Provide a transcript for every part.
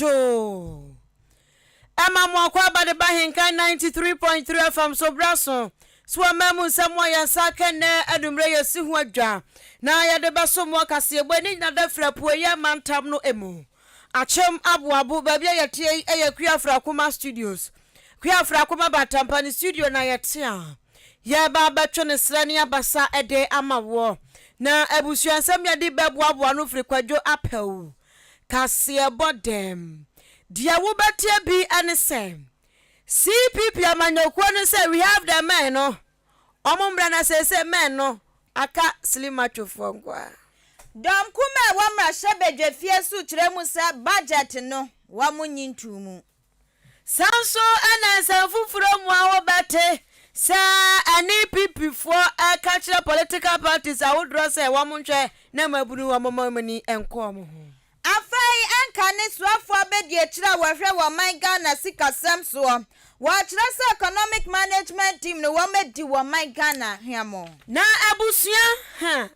Joe. Emma Mwakwa ba de Ahenkan 93.3 FM so braso. So memu samwa ya sake ne adumre yesi hu adwa. Na ya de baso Mwa Kasiebo ni na de frapu ye mantam no emu. Achem abu baby ya tie eye Kuafra Kuma Studios. Kuafra Kuma Batampani studio na ya tia. Ya baba chone srani abasa ede amawo. Na ebusuansam ya di bebu abu no firi kwadwo apel. Kasiebo dem. Dia wo betie bi ane se. CPP amanyokwo ne say we have the men no. Omumbra na say men no. Aka slimachofo nkwa. Dom kuma wamra shebedwe fie su kire mu sa budget no wamunyi ntumu. Sanso ana sanfufuro mu awo bete. Sa ani pipi for aka kire political parties awodro say wamunhwe na mabunu wamomani enko mo. Afai anka ne suafo abedie kire wahwe wo man Ghana sikasem so. Wa kire se economic management team no wamedi wo man Ghana hwemo. Na abusua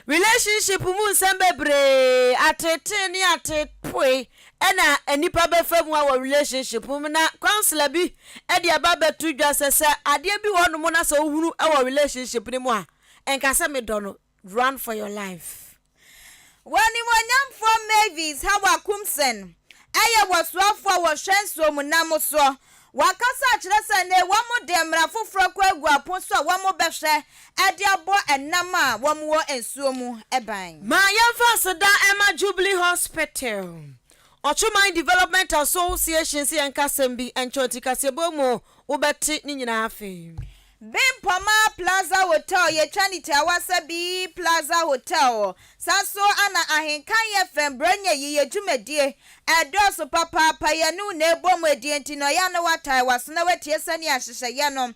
relationship mu nsembebre atete ni atepoi ena enipa befam wa relationship mu na counselor bi e dia baba tu dwa sese ade bi wonu mu na so hunu e wa relationship ni mu a enka se me do no run for your life. Wani wonyam for Mavis hawa kumsen eye wasuafo wo hwenso mu namoso wakasa kire se ne wamu demra foforo kwagu aposo wamu behwe ade abo enama wamu wo ensuo mu eban ma yemfa seda Emma Jubilee Hospital Ochuman Development Association si enkasem bi enchoti Kasiebo mu ubeti ni nyina afi Bimpoma Plaza Hotel ye chanity awasa bi Plaza Hotel saso ana Ahenkan ye fembranya ye dwumedie edoso papa payanu na ebom edie ntino ya no watai wasna wetie sani ahyehye ye no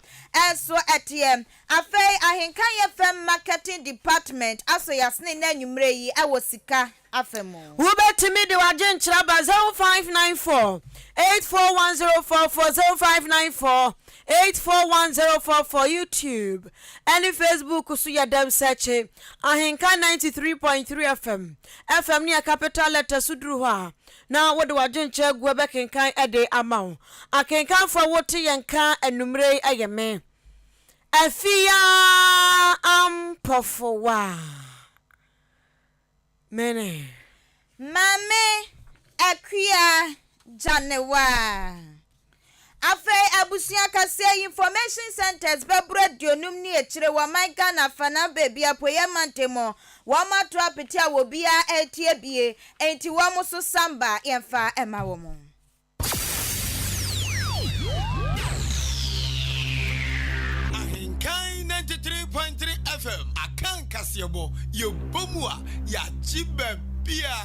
eso etiem afei Ahenkan ye fem marketing department aso yasne na nwumre yi awo sika afemo ubetimi de waje nkyira ba 0594 841044 841044 YouTube and Facebook so ya dem search Ahenkan 93.3 FM near capital letter sudru ha na wode waje nkyira gu bekenkan ede amaw akenkan for wote yenka enumre ayeme afia ampofowa mene mame akia janewa afei abusia kase information centers bebro dionum ni ekire wa man Ghana fana baby apoye mantemo wa matro apetia wo bia etie bie enti wa muso samba yemfa ema wo mu Ahenkan 93.3 FM Ahenkan Kasiebo yo bomua ya jibebia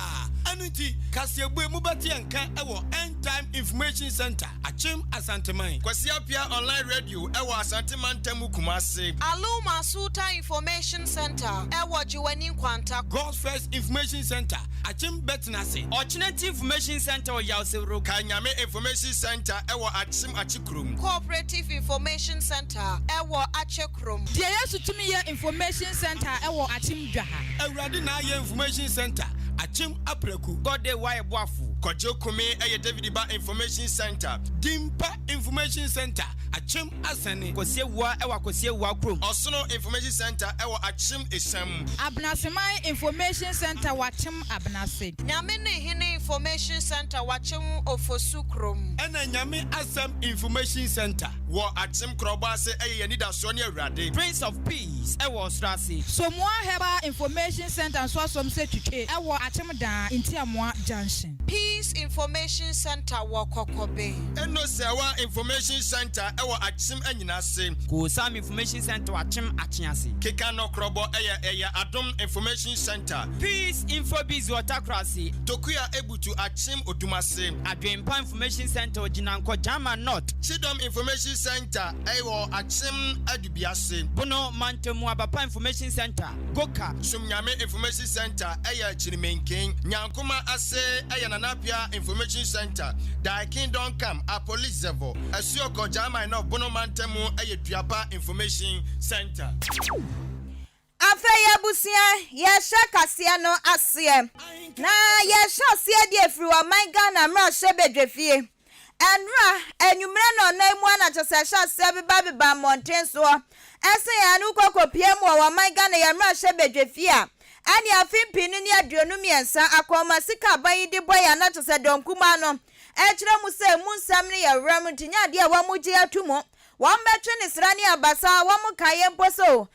Anuti Kasiebo mubati anka ewo End Time Information Center Achim Asanteman Kwasiapia online radio ewo Asanteman temu Kumasi Aluma Suta Information Center ewo Jiwani Kwanta God's First Information Center Achim Betnase Alternative Information Center Yausero Kanyame Information Center ewo Achim Achikrum Cooperative Information Center ewo Achekrum Dia yesu tumi ye Information Center ewo Achim Dwaha Awurade na ye Information Center Achim Apreku Gode Waye Boafu Kojo Kumi eye David Ba Information Center Dimpa Information Center Achim Asani Kosiewa ewa Kosiewa Krom Osono Information Center ewa Achim Esam Abnasemai Information Center wachim Abnase Nyame hine Information Center wachim Ofosukrom Ena Nyame Asam Information Center wo Achim Krobase eye Nida Soni Awurade Prince of Peace ewa Strasi Somwa Heba Information Center so asom se twitwe ewo Achim Dan Intiamwa Junction Peace Information Center Wakokobe Eno Sewa Information Center ewa Achim Anyinase Kusam Information Center wachim Achiase Keka no Krobo eye Adom Information Center Peace Infobiz Watakrasi Tokuya Ebutu Achim Odumase Adwempa Information Center Ojinanko Jama North Chidom Information Center ewo Achim Adubiase Bono Mantemu Abapa Information Center Goka Sumnyame Information Center eye Chirimenken Nyankuma ase eye Nanapia Information Center Da Kingdom Come a police level Asioko Jama no Bono Mantemu eye Duapa Information Center afeya busia ye sha kasia no asem na ye sha sia de afiri wa man Ghana mra hye bedwefie enra enwumre no na mu ana chese sha sia beba mountain so ese ya nu kokopie mu wa man Ghana ye mra hye bedwefie a ani afimpini ni aduonu miensa akoma sika ban de boya na chese donkuma no ekire mu se mu nsam ne ye wram tinya de wa mu je atumo wan betwe ni srani abasa wa mu kaye mposo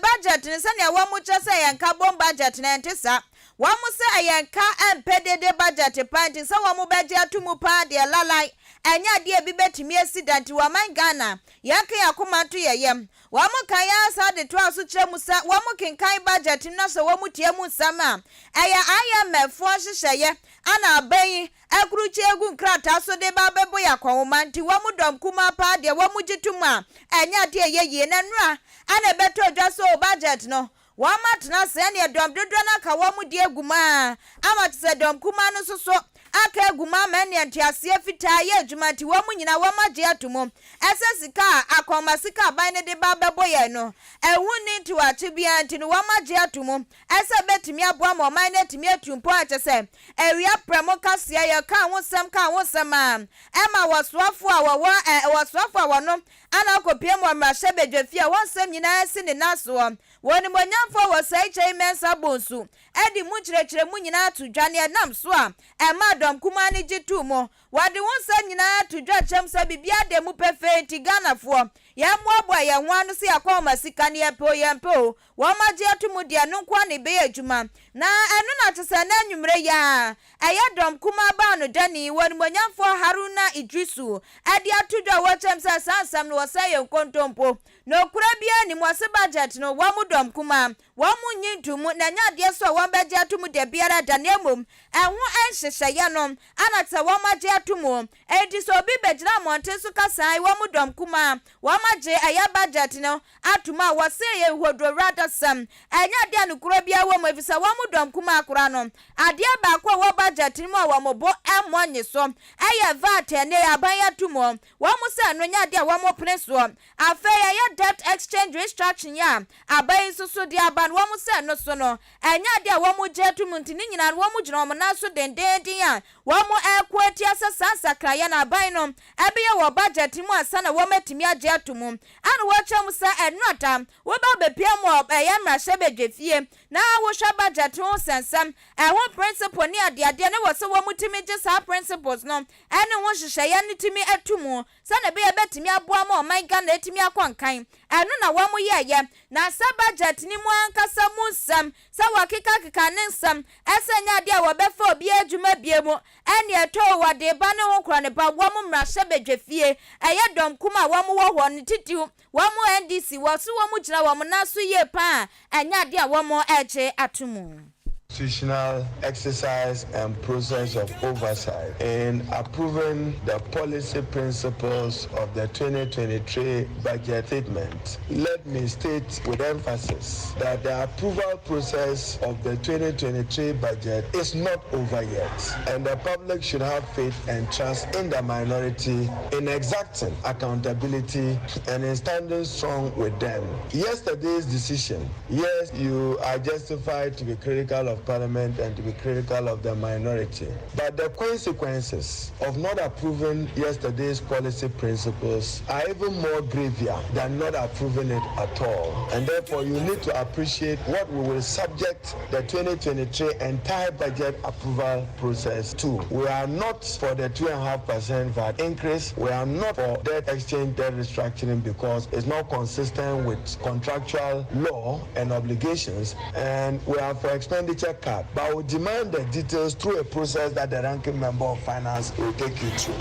budget ni se ne wa mu chese yenka bom budget na ntisa wa mu se yenka empedede budget panti se wa mu beje atumu pa de lalai enya de bi betimi accident wa man Ghana yake yakoma to yeyem wa mu kaya sa de to aso kire mu sa wa mu kinkan budget na so wa mu tie mu sama eya IMF fo hyehyeye ana aban akuruchi egu nkrata so de ba bebo yakwoma nti wa mu dom kuma pa de wa mu gituma enya de yeye na nura ana beto dwa so budget no wa matna se ne dom dodo na ka wa mu de eguma ama tse dom kuma no so aka eguma ma ne ntiase fita ye adwuma nti wa mu nyina wa magye atomo ese sika akoma sika ban ne de ba bebo ye no ehu ni nti wa chibia nti no wa magye atomo ese betimi aboa ma man ne timi atumpo achese ewia premo kasia ye ka ho sem a ema wasoafo a wasoafo a wono ana kopie mo mrahye bedwafia won sem nyina esi ne naso woni monyamfo wo sai chei mensa bonsu edi mu kirekire mu nyina to dwane nam so a ema dom kuma ne gitu mo wade won sem nyina to dwa chem sa bibia de mu perfect Ghana ya moabo ya nwanu se akoma sika ne yempo wo magye atumu de no kwa ne be adwuma na eno na tese na anwumre ya aya dom kuma ba no dani woni monyamfo Haruna Idrisu ade atudwa wo chem sa sansam no wasa ye nkontompo no kura bia ni mwase budget no wa mu dom kuma wa mu nyintumu na nya de so wo begye atumu de biara danemom enho enhyehye no ana tse wo magye atumu enti so bi begira monte so kasai wa mu dom kuma wa magye aya budget no atuma wase ye hodro rather sam enya de no kura bia wo mafisa wa mu dom kuma akura no ade ba kwa wo budget ni mo wa mobo emmonye so aya vat ne aban atumu wa mu se no nya de wa mo preso afa ya debt exchange restructuring ya aban so de aban wo mu se no so no enya de wo mu je atumu ntini nyina wo mu gina wo na so dendendin ya wo mu ekwati asasa sakraya na aban no ebe ye wo budget mu asa na wo matimi age atumu ana wo chem sa enota wo ba bepia mu ya mrahye bedwefie na wo hwa budget ho sensam ho principle ni ade ne wo se wo mutimi je sa principles no ene wo hyehyeye ne timi atumu sa na be ye betimi aboa ma man Ghana etimi akwankan eno na wo mu yeye na sa budget ni mu ankasa mu nsam sa wakika ne nsam esenya de wo befa obi adwuma biemu ene eto wade ba ne ho kra ne ba wo mu mrahye bedwefie eye dom kuma wo mu wo ne titiu wo mu NDC wo so wo mu gina wo mu naso ye pa enya de wo mu eche atumu. Institutional exercise and process of oversight in approving the policy principles of the 2023 budget statement. Let me state with emphasis that the approval process of the 2023 budget is not over yet, and the public should have faith and trust in the minority in exacting accountability and in standing strong with them. Yesterday's decision, yes, you are justified to be critical of Parliament and to be critical of the minority. But the consequences of not approving yesterday's policy principles are even more graver than not approving it at all. And therefore, you need to appreciate what we will subject the 2023 entire budget approval process to. We are not for the 2.5% VAT increase. We are not for debt exchange, debt restructuring, because it's not consistent with contractual law and obligations. And we are for expenditure cap, but we demand the details through a process that the ranking member of finance will take you through.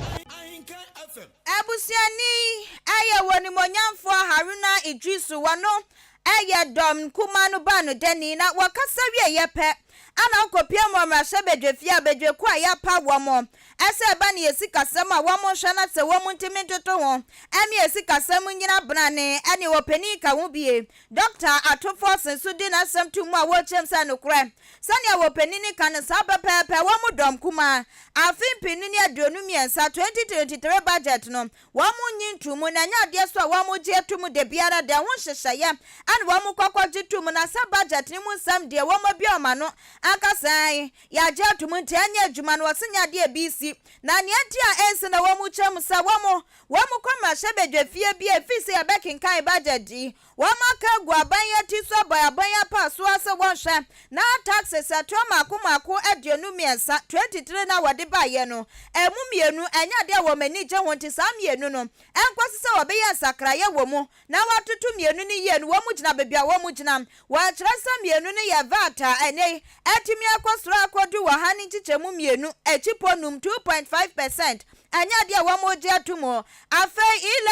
Abusiani aya woni monyamfo Haruna Idrisu wano aya dom kuma no ba no dani na wakasa wie yepe ana okopia mo mrahye bedwefia bedweku aya pa womo ese ba ne yesikasam a womo hwe na se womo ntimi toto ho ene yesikasam nyina brane ene opani ka ho bie Dr. Atofo Sensu na asem tumu a wo chem sa no kure sane opani ni kan sa pepepe womo dom kuma afin pinini aduonu miensa 2023 budget no womo nyintumu na nya de so a womo je tumu de biara de ho hyehyeye ane womo kwakwaje tumu na sa budget ni mu sam de womo bioma no akasan ya je tumu ntanya adwuma no wasenya de BC na ne antia ense na womo chem sa womo kwama shebedwefie bi efise ya bekinkan budget di womo ka guaban ya ti so boyaban ya pa so ase wonhwe na taxes atoma akomako aduonu miensa 23 na wode ba ye no emu mienu enya de wo mani je wonti sa mienu no enkwase se wo be ya sakra ye wo mu na watoto mienu ni ye no wo mu gina bebia wo mu gina wa kira sa mienu ni ye vata ene etimi akosoro akodu wa hani chichemu mienu echipo num 2.5% enya de wo mu je atumo afa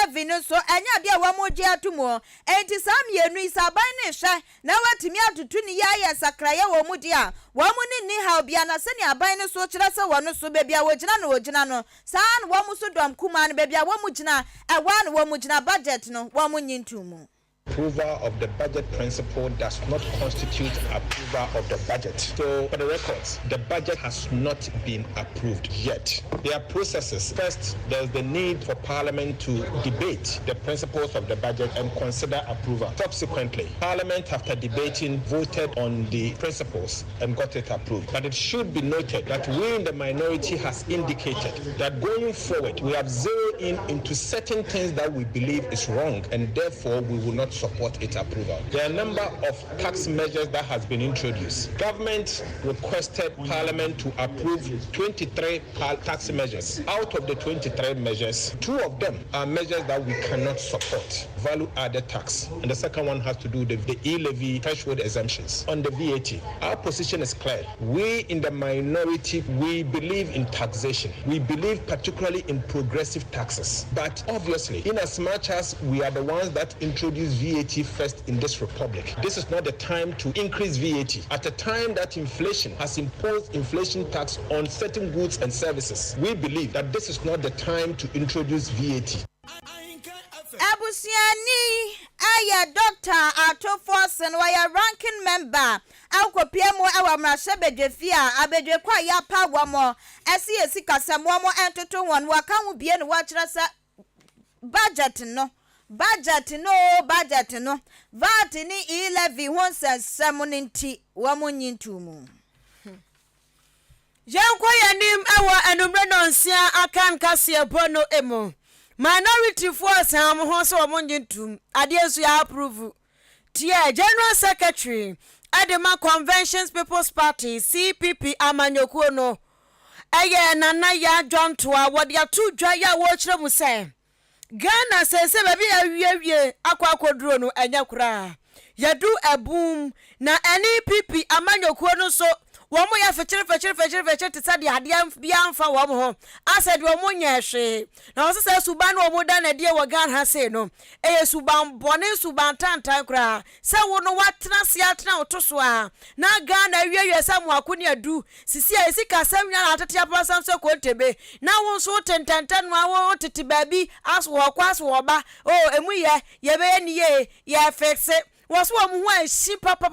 11 so enya de wo mu je atumo enti sa mienu isaban ne hwe na watimi atutu ni ya sakra ye wo mu dia wo mu ni ha obia na se ni aban ne so kira se wo no so bebia wo gina no san wo mu so dom kuma no bebia wo mu gina ewa no wo mu gina budget no wo mu nyintumu. Approval of the budget principle does not constitute approval of the budget. So, for the records, the budget has not been approved yet. There are processes. First, there's the need for Parliament to debate the principles of the budget and consider approval. Subsequently, Parliament, after debating, voted on the principles and got it approved. But it should be noted that we in the minority has indicated that going forward, we have zeroed in into certain things that we believe is wrong, and therefore we will not support its approval. There are a number of tax measures that has been introduced. Government requested Parliament to approve 23 tax measures. Out of the 23 measures, 2 of them are measures that we cannot support. Value added tax, and the second one has to do with the e-levy threshold exemptions. On the VAT, our position is clear. We in the minority, we believe in taxation. We believe particularly in progressive taxes. But obviously, in as much as we are the ones that introduce VAT first in this republic, this is not the time to increase VAT. At a time that inflation has imposed inflation tax on certain goods and services, we believe that this is not the time to introduce VAT. Abusiani aya Dr. Atofo Sensu waya ranking member akopia mo awa mrahye bedwefia abedwekwa ya pa womo esi esikasam womo entoto won waka hu bie ne wa kira sa budget no VAT ni 11 wonsensam ninti womo nyintumu Janko yanim ewa enumre nonsia Ahenkan Kasiebo no emo minority force am ho so womo nyintum ade ensu ya approve tie General Secretary Adema Conventions People's Party CPP amanyokuo no eye nana ya dwontoa wode atu dwa ya wo kire mu se Ghana sese baby awie akwakoduro no anya kura yadu ebum na NPP amanyokuo no so womo ya fechire tisade ade bia amfa womo ho ased womo nyehwe na osese suban womo da na de wo Ghana ha se no suban bone suban tantan kura se wo no watena se atena otoso a na Ghana awie samu akoni adu sisi a esika samnya na atete apasam se kontebe na wo so tentantan no wo tete baby as wo kwas wo ba emu ye be ni ye fixe was one who she papa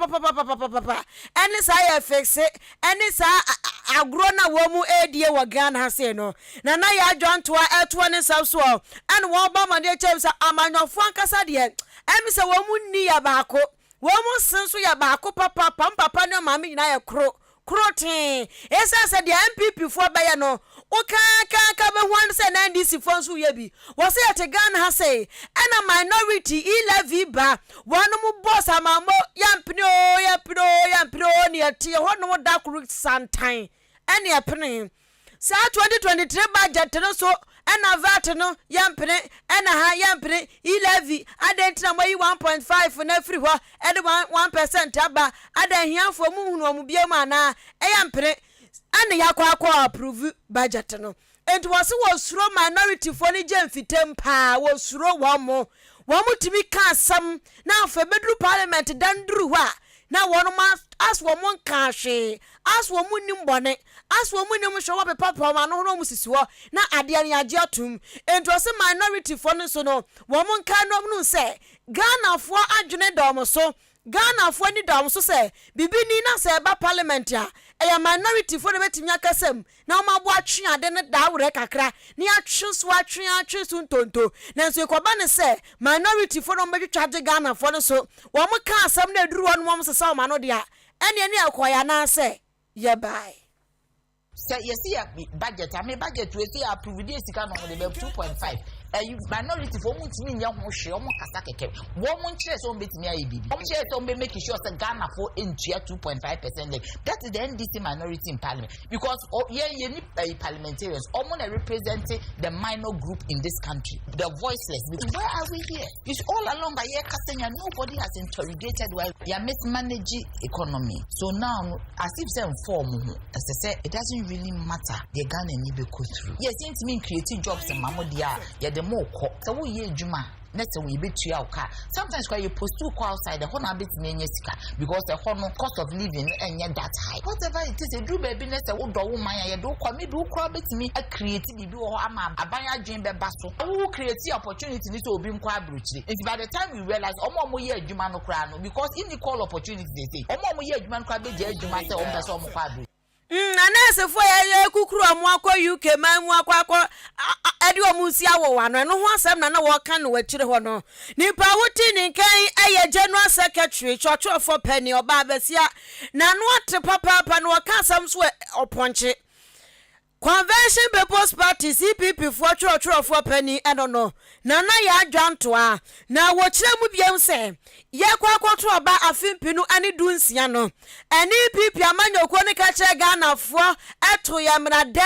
and this I fix it and this I grown a woman dear what Ghana has said no na ya John to our 20 south so and one bomb and their chaps are my no francas yet and Miss a woman near Bako woman since we are Bako papa papa no mammy na a crow Crotin. Yes, I said the MPP for Bayano. Okay, can't be once and NDC funds who ye was it a gun has say, and a minority 11 bar. One more boss, a mammo, yampino, near tea, one more dark root sometime. Any happening. Sa 2023 budget no so and a VAT no yampene and a high yampene 11 adentina mo 1.5 for everywhere and 1% aba adan here for mu no mu biema na yampene and yakwa approve budget no and was suro minority for ni jemfitem pa was suro womo timi ka sam na for bedru parliament dandru wa na wono ma as wo mon ka hwe as wo munim bone as wo munim hwe wo papa ma no mu sisi ho na ade an age atum ento se minority for no so no wo mon ka no no se Ghana fo adwene dom so Ghana fo ni dom so se bibini na se ba parliament ya e minority fo de betimi akasem na ma bo atwe ade ne da wure kakra ni atwe so ntonto na so ekoba ne se minority fo no betwa de Ghana fo no so wo mo ka asem na eduru won mo sesa ma no dia ene akoya na se ye bai say yes ya budget budget we say approve this sika no de 2.5 minority for mutimi nya ho hwe omo kasa keke wo mo nkyere so betimi aye bibi omo nkyere so be make sure say Ghana for entua 2.5% like that is the NDC minority in parliament because ye ni parliamentarians omo na represent the minor group in this country the voiceless. Why are we here? It's all along by here casting and nobody has interrogated why you mismanage economy. So now as if say form as I say it doesn't really matter the Ghana ni be go through. Yes, it mean creating jobs in Mamodia the more so we ye juma next we be to your car sometimes when you post to go outside the whole bit sika because the whole cost of living and yet that high whatever it is a do baby next a would do woman ya do come me do crowd me a creative do ama abanya dream be baso who create opportunity to be kwa bruchly if by the time we realize omo ye juma no kra no because inequal opportunity they say omo ye juma no kra be je juma say omo person omo kwa bru anase fo ya kukuru omo akwa UK man mu akwa edi omusi awo wano no ho asem na wo ka no wachire ho no nipa wuti ni kan eye general secretary church for penny oba abesia na no ate papa no ka asem so oponche Convention People's Party CPP for church for penny no na ya adwanto a na wo kire mu biam se ye kwakwato aba afimpinu ani dunsia no ani pipi amanyoko ne ka che Ghana fo eto ya mrade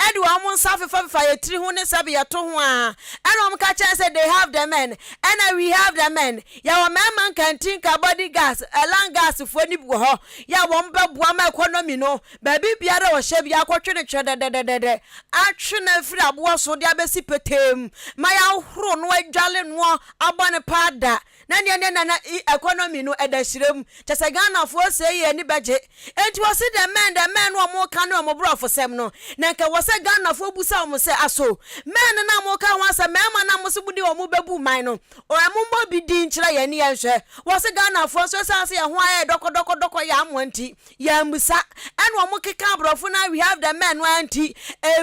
edi wo mo nsafefa ye tiri hu ne sabe ye to ho a eno mo ka che say they have the men and we have the men ya wo man canteen ka body gas elan gas fo ni bu ho ya wo mbabua ma economy no ba bibiara wo hye bia kwotwe ne twede atwe na firi abo so dia besi petem ma ya horo no adwale no abone pada na na economy no edashirem chese Ghana fo say ye ni beje enti wo se the men wo mo ka no mo bro fo sem no na ka wo se Ghana fo busa mo se aso men na mo ka ho asa men na mo se budi wo mo bebu man no o mo mo bi di nkyira ye ni ye hwe wo se Ghana fo so say ye ho aye doko ya mo anti ya musa en wo mo keka brofo na we have the men wa anti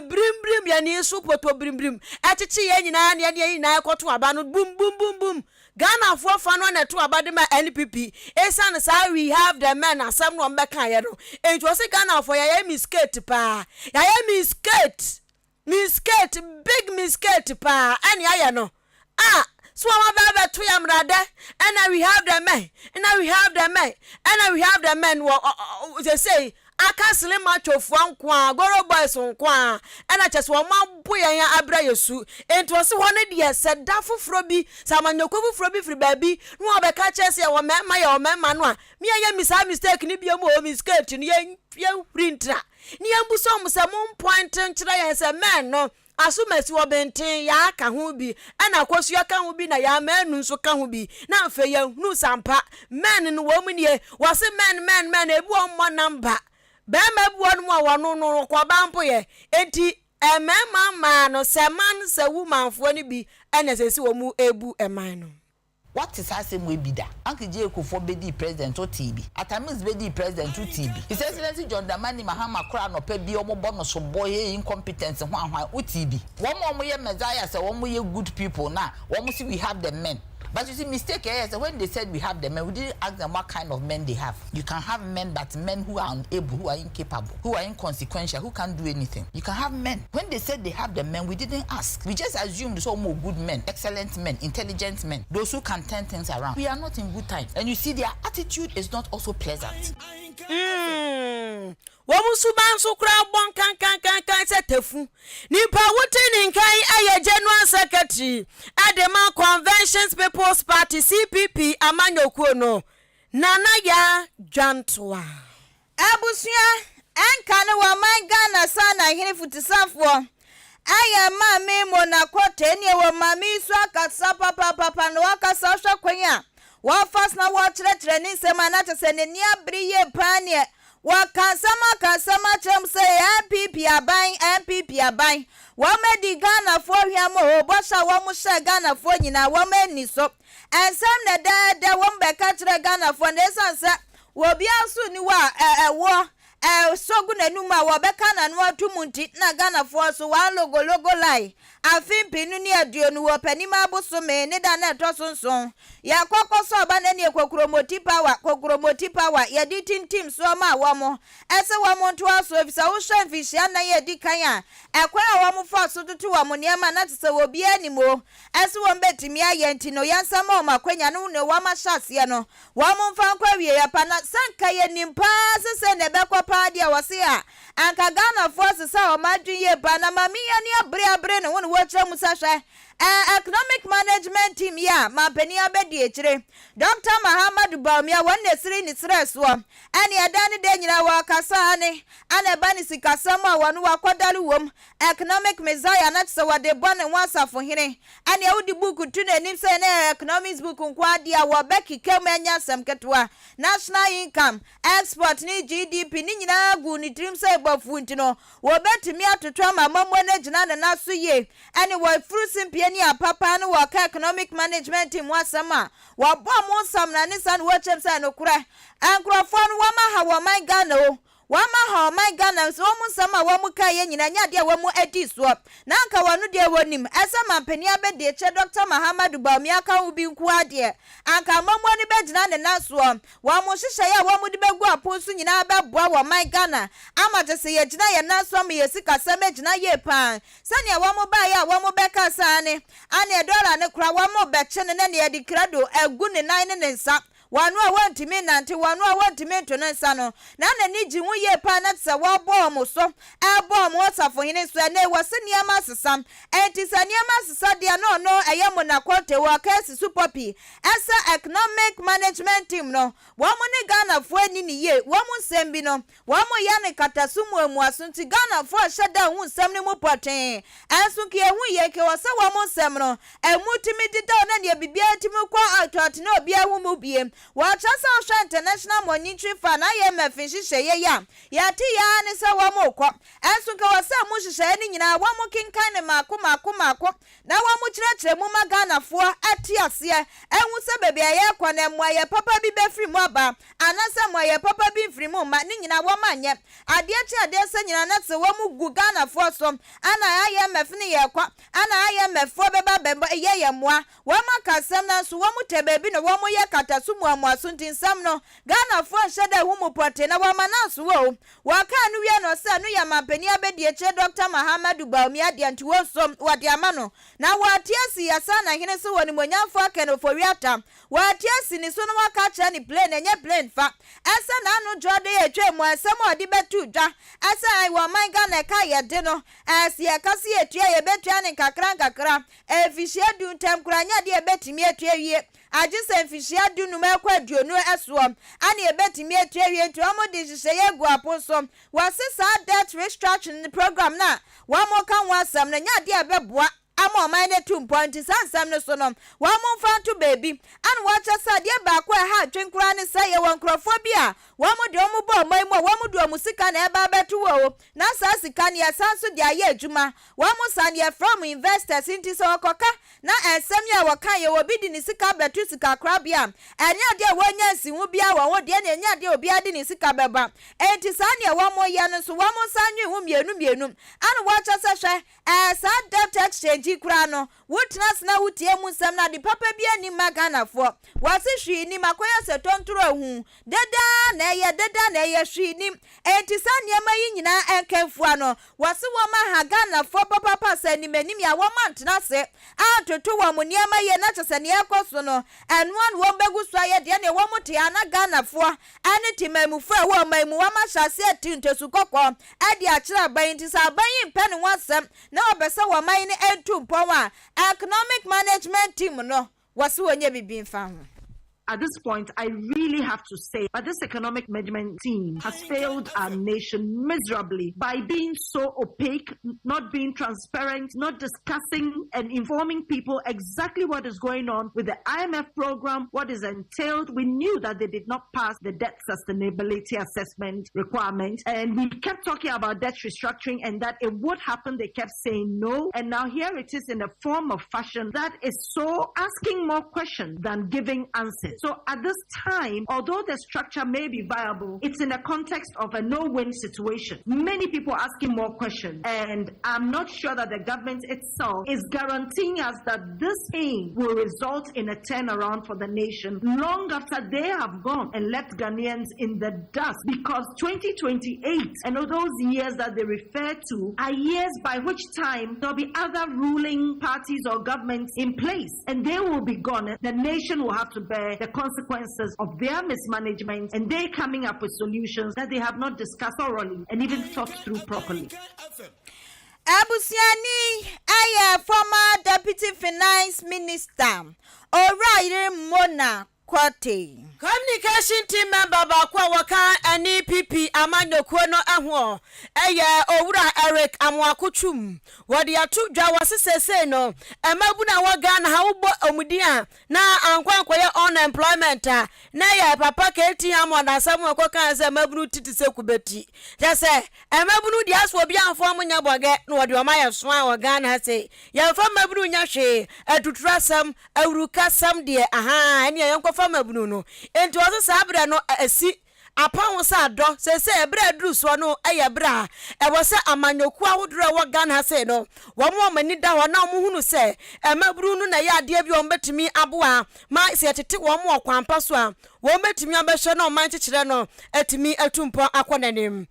brim ya ni so poto brim achichi ye nyina na ye nyina ekoto aba no bum Ghana for fan na to abade ma NPP esan sa we have the men asem no mbeka ye no it was Ghana for ya miskate pa ya miskate big miskate pa ani aya no so ma ba to ya mrade and we have the men they say akasile machofu ankwa goro boys nkwa ena chese wo mabo yan abra yesu ento se won de se da foforo bi samanyoko foforo bi firi baabi no obeka chese wo mema no a me ya mistake ni bi mo mistake ni ya printer ni ambuso mo se mo point nkyira yan se men no asumasi wo benten ya ka ho bi ana kwasu ya ka ho bi na ya manu nso ka ho bi na afa ya hunu sampa men no wo mu nie wo se men ebu o mo number bema buonu mo wonu no kwa bampo ye enti emema no se man se woman fo ni bi ene se si wo mu ebu eman no what is asem we be da Uncle J Akufo be di president o TB Atamis be di president o TB His Excellency John Dramani Mahama kra no pe bi omo bono so boy incompetence hwan o TB wo ye messiah say wo ye good people na wo see we have the men. But you see, mistake is when they said we have the men, we didn't ask them what kind of men they have. You can have men, but men who are unable, who are incapable, who are inconsequential, who can't do anything. You can have men. When they said they have the men, we didn't ask. We just assumed some more good men, excellent men, intelligent men, those who can turn things around. We are not in good times. And you see, their attitude is not also pleasant. Womusuban so kra bon kan setefu nipa wuti nkan aye general secretary Adema Conventions People's Party CPP amanyokuo no nana ya jantwa abusua enka ne wa man Ghana sana hene futisafo aya ma me mo na kote ne wo ma mi so akasa papa no akasa hwa kwanya wa fast na wa kyerɛkyerɛ ne nsɛm a na kyɛ sɛ n'ani abere yie paa neɛ wakasama chem say MPP aban wamedi Ghana for hwamo bosha wamu she Ghana for nyina wamani so ensem na da wombeka kyerɛ Ghana for na esanse wo bia so ni wa wo sogu nanuma wo beka na no atumunti na Ghana for so wa logo lai afimpi nu ni aduonu wo panima abosome ne da na etosonson ya kwakwaso ba na ne kokromoti power ya di tintim so ma wo mo ese wo mo nto aso efisa wo hwe mfihia na ye di kan a ekwa a wo mo fa so tutu wo mo niema na tse wo bia ni mo ese wo mbetimi aye nti no yansa ma o makwanya no ne wo ma hyase no wo mo mfa nkwa wie ya pa na sanka ye nimpa sese ne bekwa pa dia wo se a anka Ghana force sa o madwen ye pa na mami ya ni abre no wo watch musa hwe economic management team ya mapani abedi echire Dr. Muhammad Baumia wonne siri ni stress wo ani adani de nyina wa kasa ne ana bani sikasam a wonu wakodaru wom economic messiah na tse wode bone wasafo hene ani awudi book tu na nim se na economics book nkwa dia wo beki kemanya sam ketwa national income export ni GDP ni nyina gu ni trim se bofu ntino wo betimi atotwa mamamo na gina na so ye ani wo fruit ni papa no work economic management team wasama wa bom sam na nisan wo chem say no kura ankrofo no wa ma ha wo man Ghana o wa ma ha man Ghana so mu sam a wo mu ka ye nyina nya de wo mu edi so na anka wonu de wonim esa mampani abede che Dr. Muhammad Baumia ka ubi nku ade anka mammo ni begina ne naso wa mu hihye ya wo mu de begu aponsu nyina beboa wo man Ghana amaje se ye gina ye naso me yesika sam gina ye pan sane wo mu ba ya wo mu beka sane ane dollar ne kura wo mu beche ne ne ye di krado egu ne nan ne nsa wanu a wantimi nante wanu a wantimi to ne nsa no na ni ji hu ye pa na tse wo bom so bom wasafo hene so na wo se niama sesam enti se niama sesa dia no eyemo na kote wo kasi superpi esa economic management team no wo mo ne Ghana fo ani ni ye wo mo nsem bi no wo mo ya ne katasumu emu asunti Ghana fo hyeda hu nsem ne mu poten enso ke hu ye ke wo se wo mo nsem no emutimi dida na ne bibia timi kwa atot na obi ahu mu biem Wachasa Osha International Monetary Fund IMF nhihye ya ti ya ne se wo mokọ enso ka wasa mu hihye ni nyina wo mo kinkan ne mako na wo mo kyerɛkyerɛ mu magana fo ati ase enwu se bebe ya kwa na mu aye papa bi be firi mu aba anasa mu aye papa bi firi mu ma ni nyina wo manye ade achi ade se nyina na se wo mu gu Ghana fo so ana IMF ni ye kwa ana IMF fo beba bembo ye moa wo makasem na so wo mu tebebi no wo mo ye katasumu asunti nsam no Ghana fo hyeda hu mu pote na wa mananso wo waka anu wi no se anu ya mampani abedi eche Dr. Muhammad Baumia de anti wo som wade amano na watiasi yasa na hene so woni monyamfo akeno fo wiata watiasi ni so no waka cha ni plane enye plane fa esa na anu jode etwe mu asem odi betu dwa esa ai wa man Ghana ka ye de no esi akase etua ye betua ni kakra efihie du ntem kuranya de betimi etua wie ajise mfihia dunu mekwa duonu esuom ani ebetimi etiewie nti omo de hihye ye gu aposo wasisa debt restructuring program na wa mo kan wasam na nya de ebeboa ama oman ne 2 point sansam ne so no wa mo mfa to baby an wacha sade ba ko ha twenkura ne saye won krofobia wa mo de omo bo oman mo wa mo do omo sika na eba betu wo na sa sika ne sanso de aye adwuma wa mo san ye from investors inti so okoka na ensem ya wakan ye obi di ni sika betu sika krabia enya de wonya nsihu bia wo de na enya de obi ade ni sika beba enti sa ne wa mo ye no so wa mo sanwe hu mienu an wacha sa hwe sa debt exchange kura no wotnas na wutie mu nsam na de papa bia ni magana fo wase hwi ni makoya se tontoro hu deda na ye hwi ni enti sa niema yi nyina enkenfo ano wase wo ma ha Ghana fo papa sa ni manim ya wo mantna se atoto wo mo niema ye na chese ne ekoso no enu an wo begu so ye de ne wo mote ana Ghana fo ane timamu fo wo mamu wa ma hyase atintesu kokko ade a kira ban ti sa ban yi mpene wasem na obesa wo man ne entu mpon a economic management team no wase wonye bibi mfa ho at this point, I really have to say that this economic management team has failed our nation miserably by being so opaque, not being transparent, not discussing and informing people exactly what is going on with the IMF program, what is entailed. We knew that they did not pass the debt sustainability assessment requirement, and we kept talking about debt restructuring and that it would happen. They kept saying no, and now here it is in a form of fashion that is so asking more questions than giving answers. So at this time, although the structure may be viable, it's in a context of a no-win situation. Many people asking more questions, and I'm not sure that the government itself is guaranteeing us that this aim will result in a turnaround for the nation long after they have gone and left Ghanaians in the dust, because 2028 and all those years that they refer to are years by which time there'll be other ruling parties or governments in place, and they will be gone. The nation will have to bear the consequences of their mismanagement, and they coming up with solutions that they have not discussed thoroughly and even thought through properly. Abusiani, I former Deputy Finance Minister, O'Reilly Mona Kwate. Communication team member Bakwa Waka and EPP Amando Kwono Ahwo. Eye Owura Eric Amwakuchum. Wadi atu jawase sese no. Emabuna wagan haubo omudia na ankwankwa ya unemployment na ya papa keti amwanda samu akoka se mabunu titi se kubeti. Jase emabunu di aswo bia afo amunya boge no wadi omaya soa wagan ha se. Ya fa mabunu nya hwe atutrasam awurukasam de aha ene yanko fa mabunu no. Enti wose sabra no asi apon sa do se ebra duru so no ayebra e wose amanyoku ahudro wo Ghana se no wo mo mani da ho na mo hunu se emabru no na ya ade bi o betimi aboa ma se tete wo mo kwampa so a wo betimi abehwe no man kekere no atimi atumpo akonanem.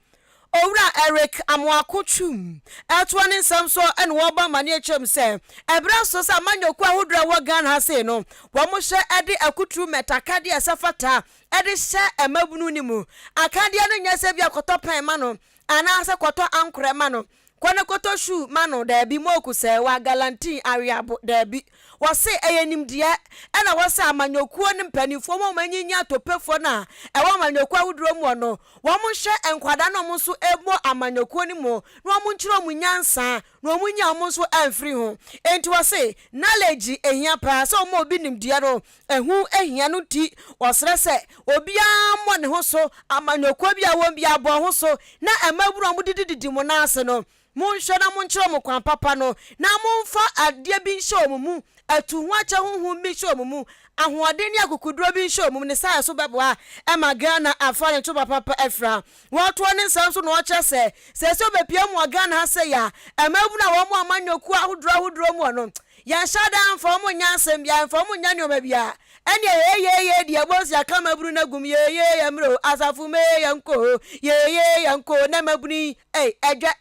Owura Eric Amwakuchum atwani nsam so ene wo ba mane achem se ebra so sa manyoku ahudro wo Ghana se no wo mo hye ade akutu metakade asafata ede hye emabunu ni mu akade no nyase bia kotopan ma no ana se koto ankure ma no kwana koto shu ma no da bi moku se wa guarantee ariabo da bi wose eyenim de ena wose amanyoku ni mpanifo mo manyinya topefo na e wo amanyoku ahudro mu no wo mo hye enkwada no mo so ebo amanyoku ni mo no mo nkyiro mu nyansa no mo nya mo so amfiri ho enti wose knowledge ehia pa so mo obi nim de ro ehu ehia no ti wosre se obia mo ne ho so amanyoku bia wo bia bo ho so na emaburu mo dididi mo na ase no Munhwe na munkyere mo kwan papa no na munfa ade bi nhye omumu atu ho ache honhom bi nhye omumu ahoɔden ne akukuduro bi nhye omumu ne sai so beboa ema Ghana afa ne to papa afra woto ne nsam so no ɔkye se obepia mo Ghana ha se ya emabu na wo mo amanyoku ahuduro mu no ya shada amfa mo nya asem bia amfa mo nya ne obabia ene ye dia boss ya kama buru na gum ye yamro asafu me yanko ye yanko na mabuni eja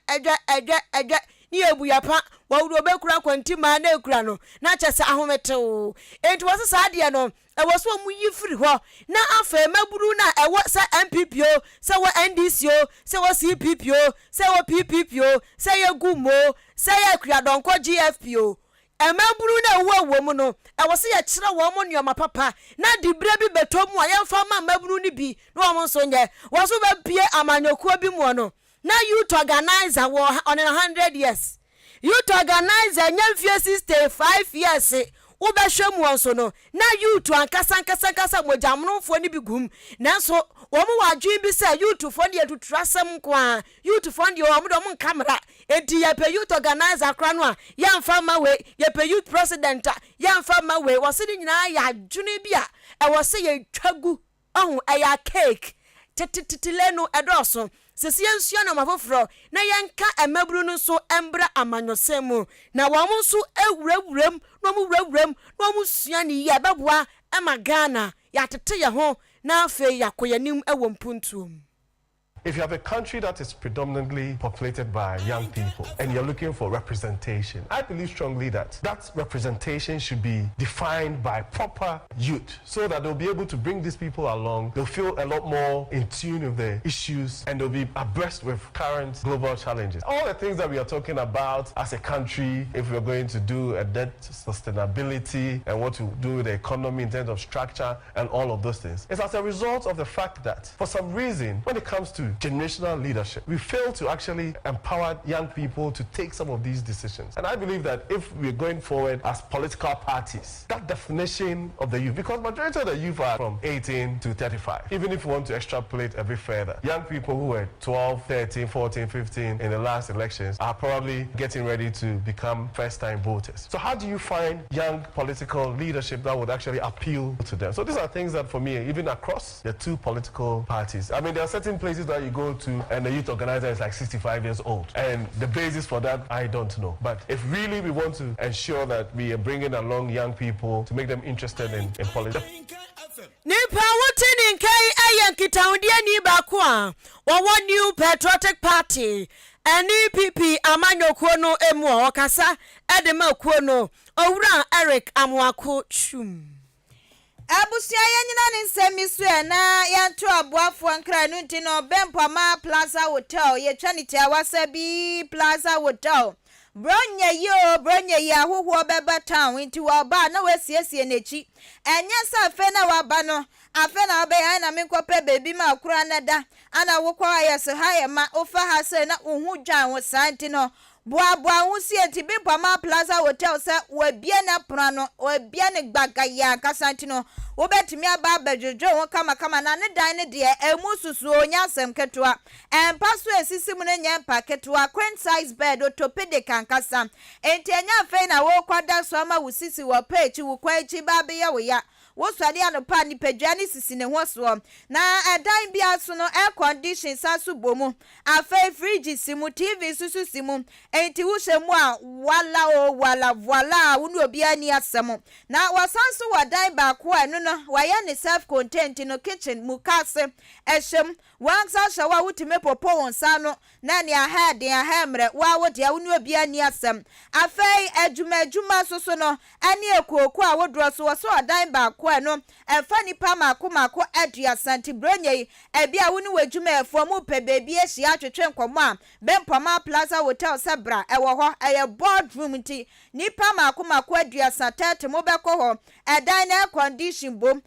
ni ebu ya pa wawuro bekura kwanti ma na ekura no na kyese ahometew enti wose saade no ewoso mu yifiri ho na afa maburu na ewo sa MPPO se wo NDCO se wo CPPO se wo PPPO se ye gumo se ye kura donko GFPO emaburu na wo mu no ewose ye kire wo mo nyoma papa na dibre bi betomu a yemfa ma maburu ni bi no wo so nye wo so ba pie amanyoku bi mu no na youth organizer wo on 100 years youth organizer nyamfie 65 years wo be hwemu so no na youth ankasa mojamnofo ni bi gum nanso wo mo wadwen bi say youth fo de tutrasem kwa youth fo de wo mo do mo camera enti ya pe youth organizer kra no a yamfa ma we ya pe youth president yamfa ma we wo se ni nyina ya dwune bi a e wo se ye twagu ohun eya cake titilenu edoso sisi ensua na mafoforo na yenka emaburu no so embra amanyosemu na wo mo so ewurawuram no mo wurawuram no mo sua ni ye beboa ema Ghana ya tete ye ho na afi yakoyanim ewo mpuntuom. If you have a country that is predominantly populated by young people and you're looking for representation, I believe strongly that that representation should be defined by proper youth so that they'll be able to bring these people along. They'll feel a lot more in tune with the issues and they'll be abreast with current global challenges. All the things that we are talking about as a country, if we're going to do a debt sustainability and what to do with the economy in terms of structure and all of those things, is as a result of the fact that for some reason, when it comes to generational leadership, we fail to actually empower young people to take some of these decisions. And I believe that if we're going forward as political parties, that definition of the youth, because majority of the youth are from 18 to 35, even if we want to extrapolate a bit further, young people who were 12, 13, 14, 15 in the last elections are probably getting ready to become first-time voters. So how do you find young political leadership that would actually appeal to them? So these are things that for me, even across the two political parties, I mean, there are certain places that you go to and the youth organizer is like 65 years old. And the basis for that, I don't know. But if really we want to ensure that we are bringing along young people to make them interested in politics. Nipa wotini nkai ayankitaundia ni bakwa wawa New Patriotic Party NPP amanyo kuono emwa wakasa edema kuono owura Eric Amwako chum abusia yanyina ne nsemi na yanto aboafo nkra no ntino Bempama Plaza Hotel ye twaniti awasabi Plaza Hotel Bronya ya huhu beba town inti waba na wesiesie nechi enye sa fe na waba no afe na obe ya na menkope baby ma kura na da ana wokwa ya se ha ma ofa ha se na uhu dwan wo santi no boa husi enti Bempama Plaza Hotel se wabie na prano wabie ne gbagaya kasanti no wobetimi aba bajojo won kama na ne dan ne de emususu onya asem ketoa empaso esisi mu ne nya mpa ketoa queen size bed orthopedic kankasa enti enya fe na wo kwada so ama wusisi wo pechi wo kwachi ba be ya wo ya wo swade anopa ni pedwane sisi ne ho so na edan bia so no air condition sasu bomu afa fridge simu TV susu simu enti wo hwemu a wala voila wonu obi ani asem na wasanso wadan ba ko anu no waya ne self content no kitchen mukase ehjem wansa shawa wutime popo wonsa no na ne ahemre wa wo de wonu obi ani asem afei adwuma so no ani ekoku a wodro so so wadan ba ko anu efa nipa mako adua santi bronye ebia wonu wadwuma efo mu pe bebi ehia twetwe nkomo a Bempama Plaza Hotel sabra ewo ho eye boardroom ti nipa mako adua satete mo beko ho edan na condition bom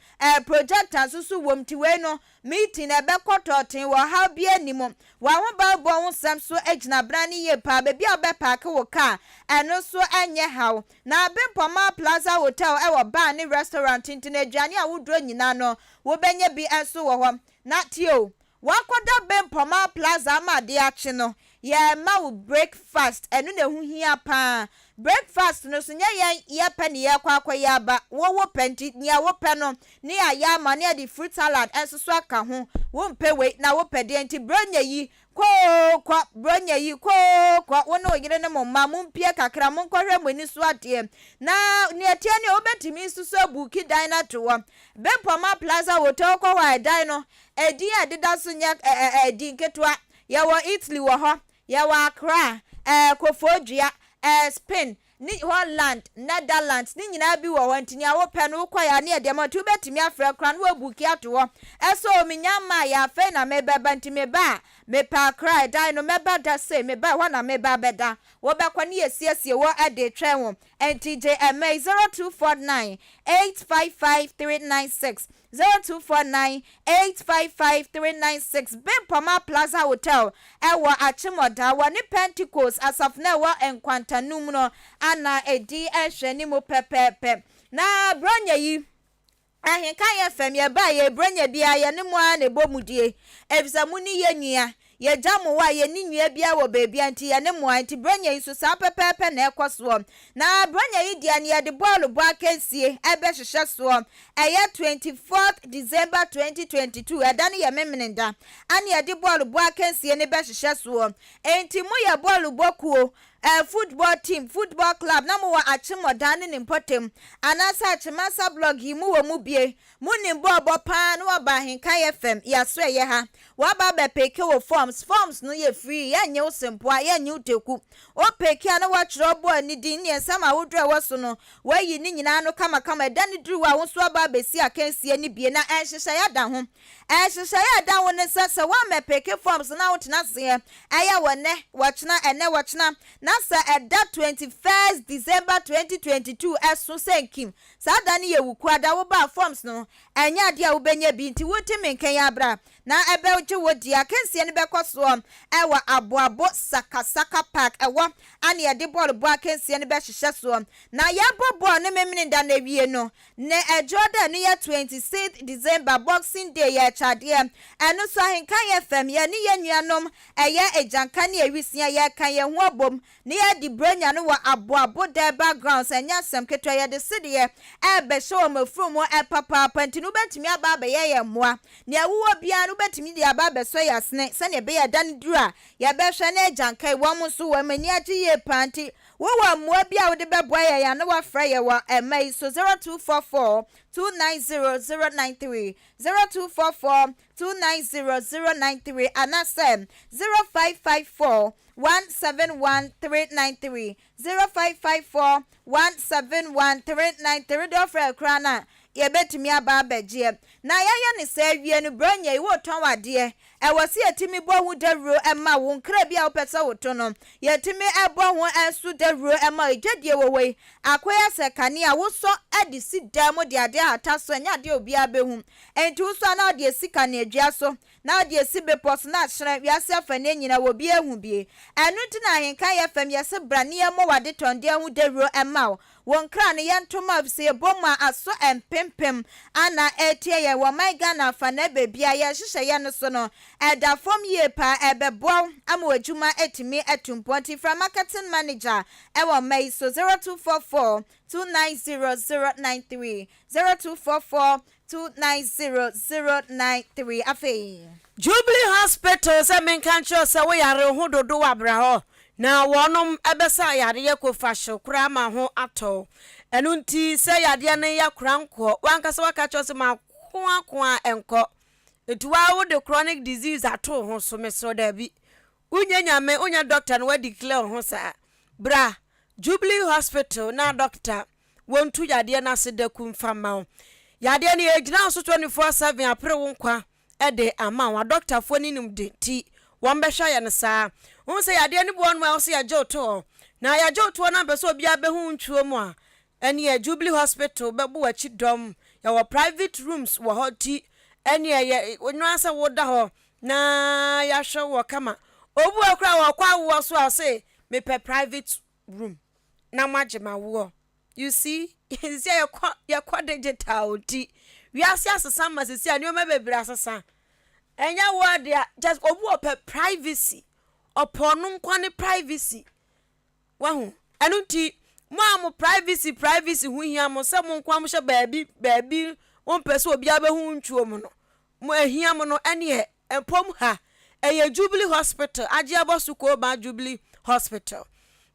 projector susu wom ti we no meeting ebekototin wo ha bia nimo wa ho ba bo ho sam so agina brani ye pa bebi obepark wo car eno so enye hawo na Bempama Plaza Hotel ewo bar ni restaurant intine aduane a wodro nyina no wo benye bi enso wo ho na tio wakoda Bempama Plaza ma de ache no ye ma wo breakfast eno na hu hia pa breakfast no so nya ye pe ne ye kwakwa ya ba wo penti nya wo pe no ne ya ma ne the fruit salad enso so aka ho wo mpe we na wo pe de enti bronya yi kwa bronya yi kwa wono yire ne momma mumpie kakra monkohwe mani so ade na ne atia ne obetimi susu abuki dan na to wo Bempama Plaza Hotel kwa wa dan no edi adida so nya edi nketwa ya wo Italy wo ho ya wa Accra Kofodua Spain ni Holland Netherlands ni nyina bi wo wantini a wo pe no kwa ya ne de ma tu betimi afra kra no abuki ato wo eso ominyama ya fe na mebeba ntime ba me pa cry die no meba da say me ba wana meba beda wo be kwa ne yesiesie wo ade twen wo ntj ma 0249 855396 0249-855-396 Bempama Plaza Hotel ewo Achimoda wa ni Pentecost asafna wa enkwantanum no ana edi ehwe ni mo pepepe na bronya yi Ahenkan FM ye ba ye bronya bia ye ne mo ana ebomudie ebisa mu ni ye nua ye jamu wa ye ni nua bia wo beebi anti ye ne mo anti bronya yi so sa pepepe na ekoso na bronya yi dia ne ye de ball bo akansie ebe hwehwe so eye 24th December 2022 edane ye memenenda ani ye de ball bo akansie ne be hwehwe so enti mo ye ball bokuo football team football club na mo wa achimodan ne potem anasa achimasa blog yi mu wo mu bie mu ne bobo pa na wa ba Ahenkan FM ya so ye ha wa ba be peke wo forms no ye free ya nye osempo ya nye uteku o peke na wa chiro bo ani din ne sama wo dre wo so no wa yi ni nyina no kama da ne duru wa wo so ba be si akansie ni bie na ehyehyɛ ya da ho ehyehyɛ ya da wo ne sɛ wa me peke forms na wo tena se eya wo ne wo chena na sa eda 21st December 2022 eso senkim sa da ne ye wuku ada wo ba forms no enya ade a wo benya bi nti wotimi nkan ya bra na ebe uche wodi akansie ne bekoso ewa aboabo sakasaka park ewa ane ye de ball bo akansie ne be hyehyɛ so na ye bobo ne memini da na wie no ne ejoda ne ye 26th December Boxing Day ye chade eno so Ahenkan FM ye ne ye nuanom eye ejanka ne awisia ye kan ye ho abom ne ye di bronya no wa aboabo da background enya sem ketwa ye de sede ebe show mafrum e papa pantinu betimi aba be ye moa ne awuwo bia no betimi di aba be so yasne se ne be ya dan dura ye be hwe na ejanka wo mo so wa mani agi ye panti wo wa moa bia wo de be boa ye ya no wa fra ye wa emai so 0244 290093 0244 290093 anasem 0554 171393 0554 171393 do fra krana ye betimi aba abagie na yaya ne sa wie no branya wo ton wade wasi yetimi bo hu dawro ema wo nkra bia wo pesa wo to no yetimi ebo hu ensu dawro ema edwadie wo wei akoya sekane a wo so adisi dam de ade hata so nya de obi abehu enti wo so na ode sika na adua so na ode sibe pos na hye wiase afane nyina wo bi ehu bie enu ti na Ahenkan FM yese brane mo wade tonde hu dawro ema won kra ne yentoma se boma aso empempem ana etie ye wo my Ghana fa na bebia ye hyehyɛ ye no so no eda fom ye pa ebebo ama adwuma etimi etumpoti from marketing manager ewo mai so 0244 290093 0244 290093 afei Jubilee Hospital se menkan cho se wo yare ho dodo wabra ho na wonom ebesa yare ye ko fashion kura ma ho ato enu nti se yade ne ya kura nko wankasa waka cho se ma kwa enko etuwa wo de chronic disease ato ho so me so da bi unyanyame unya doctor no wa declare ho sa bra Jubilee Hospital na doctor wontu yade na se da kumfama yade ne ejina so 24/7 apre wo nkwa ede ama wa doctor fo ni nim de ti won be hwa ye ne saa won se yade ne bo no ma so ya joto na ya joto na be so obi abehu ntwuo mu a ene ya Jubilee Hospital be bo wachi dom ya wo private rooms wo hoti ene ya onwa asa wo da ho na ya hwe wo kama obu akra wo kwa wo so ase me pe private room na magema wo you see is ya kwa digital ti we ase asesa masisi ani o mebebira asesa enya word ya just obu ope privacy oponu nkwane privacy wahu enu nti mo am privacy hu hia mo se mo nkwa mo hye baabi won pese obi abehu ntwuo mo no mo ahia mo no ene empom ha eye Jubilee Hospital age abosu ko ba Jubilee Hospital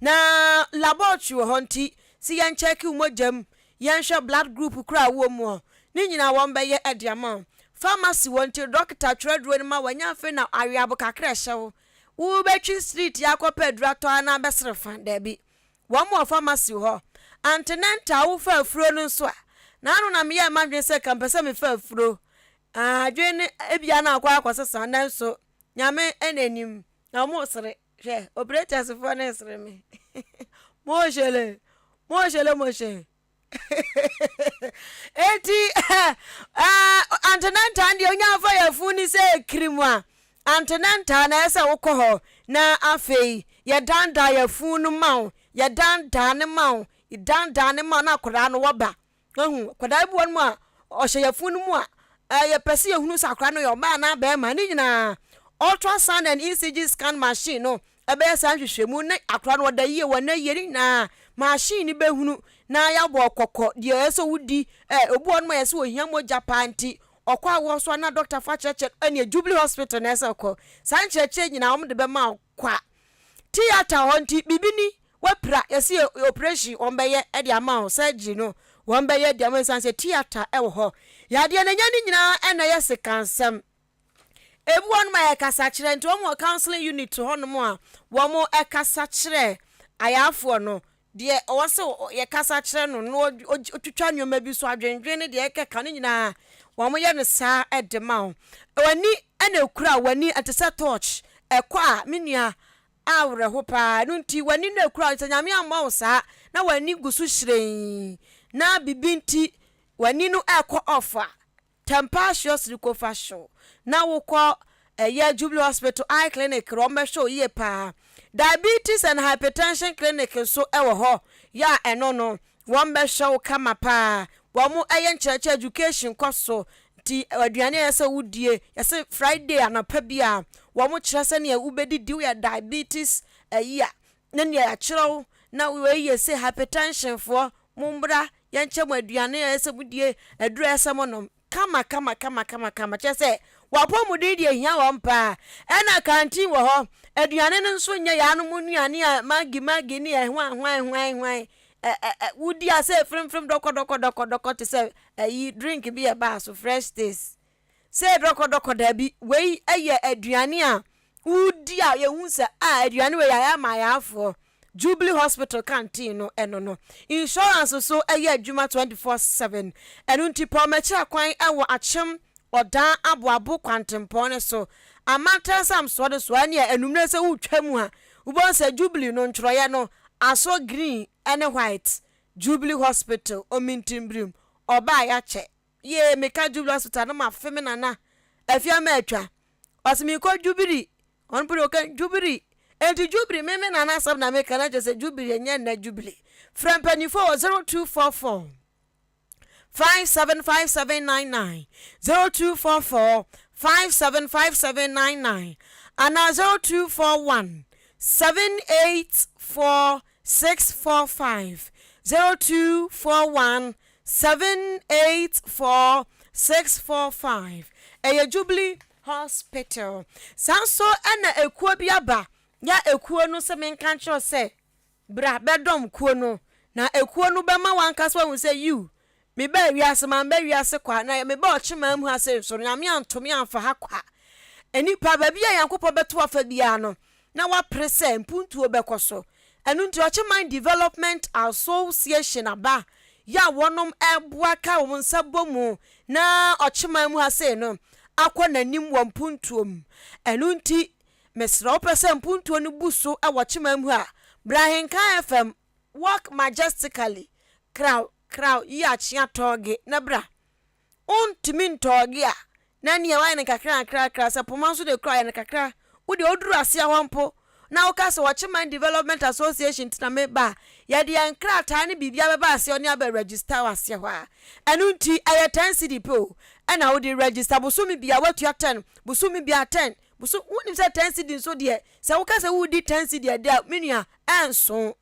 na laboratory ho nti si yan check umojam yan hwe blood group kura wo mu ni nyina won be ye ediama pharmacy wonte doctor tredro ni ma wanya fe na awiabo kakra hyew wo betwi street yakopa director na besrefa da bi one more pharmacy ho antenanta wo fa afuro no so na anu na me ya madwe se kampese me fa afuro adwene ebia na akwa akwasesa na so nyame enanim na mo sere hwe operators for na sere me mo jele eti antenanta ndi onya fa ya funi se krimwa antenanta na ese wokoho na afei ya danda ya funu mawo ya danda ne mawo idanda ne mawo na kwara no woba ehu kwada bu won a ohye ya funu mu a ya pese ya hunu sakra no yo ba na ba ma ni nyina ultrasound and ECG scan machine no ebe sa hwehwemu na akra no woda yie wona yeri na machine be hunu na ya bo kokko de eso wudi obu won ma yeso ohia mo japanti okwa wo so na doctor fa cheche ene Jubilee Hospital na eso ko san cheche nyina om de be ma kwa theater honti bibini wapra yesi operation ombeye e de ama surgery no wombeye de ama san say theater e wo ho ya de na nya ni nyina e na yesi kansem ebu on ma ekasa kire nti omo counseling unit hono mo a wo mo ekasa kire ayafo no de o se ye kasa kire no no otwitwa nyoma bi so adwendwen ne de ekeka no nyina wo mo ye no sa edema o wani ena ekura wani atese torch ekwa menua awre ho pa no nti wani no ekura nyame amma wo sa na wani gusu hyiren na bibinti wani no ekọ offer temperature recover show na wokọ Jubilee Hospital Eye Clinic Rome show ye pa diabetes and hypertension clinic so ewo ho ya eno no won show kama pa wo mu ncheche education koso ti aduane yese wudie yese Friday anapa bia wo mu kyerese ne ubedi di ya diabetes ya ne ne ya kyerɛw na we yese hypertension for mumbra yenche mu aduane yese wudie adura yese mo no kama kyerese wapo mudidi ehia wompa ena kantin wo ho aduane no nso nya ya no munuane a magi ni hwan wudi ase frem doko te say yi drink bi e ba so fresh taste say doko da bi we eye aduane a wudi a ye hu se aduane we ya ma ya afo Jubilee Hospital canteen no eno no insurance so eye adwuma 24/7 enu nti pomachira kwan ewo achem odan aboabo kwantempone so amata sam so de so ane enumre se wutwamu a ubon se Jubilee no ntroye no aso green ene white Jubilee Hospital omintimbrim oba ya che ye meka Jubilee Hospital no mafeme nana afia ma atwa osimi ko Jubilee onpuro ka Jubilee enti Jubilee meme nana sab na meka na je Jubilee enye na Jubilee frempani 0244 575799 0244 575799 and 0241 784645 0241 784645 Jubilee Hospital sanso ana ekuo bi aba ya ekuo no se menka cho se bra bedom kuo no na ekuo no be ma wankasa hu se you me ba wiase man ba wiase kwa na me ba ochema mu ase so nyame antome amfa ha kwa enipa ba bia yankopɔ beto afa bia no na wa prese mpuntuo bekoso enu nti ochema development association aba ya wonom eboa ka wo nsabomu na ochema mu ase no akɔ nanim wɔ mpuntuom enu nti mesra opese mpuntuo no buso e wochema mu a Ahenkan FM walk majestically crowd ya chia toge na bra ontimi ntoge a na ne wa ne kakra sa pomanso de kra ne kakra wo de oduru ase ahompo na wo ka se Watchman Development Association tina me ba ya de ankra ta ne bibia be ba ase oni aba register wase ho a enu nti aye 10 cedi po na wo de register busumi bia watua 10 busumi bia 10 busu woni se 10 cedi so de se wo ka se wo di 10 cedi de menua enso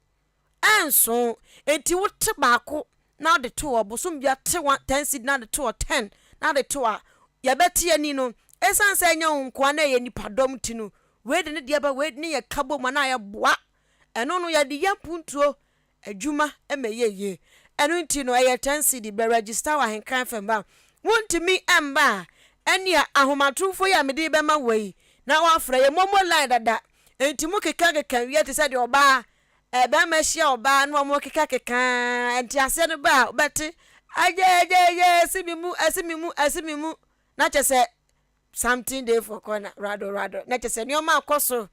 enti wo te baako now the two busum bia te 10 cedi now the two 10 now the two ya beti ani no esan se nya nko na ye nipadom ti no we de ne de ba we ne ye kabo ma na ye boa eno no ya de ya puntuo adwuma emeyeye eno nti no ye 10 cedi be register wa Ahenkan FM ba wontimi emba ene ahomatrufo ya mede be ma wei na wa fra ye momo line dada enti mu keka wi ate se de oba ebe ma hia oba no mo keka enti ase no ba beti aje asimimu na chese something dey for corner rado na chese ni o ma akoso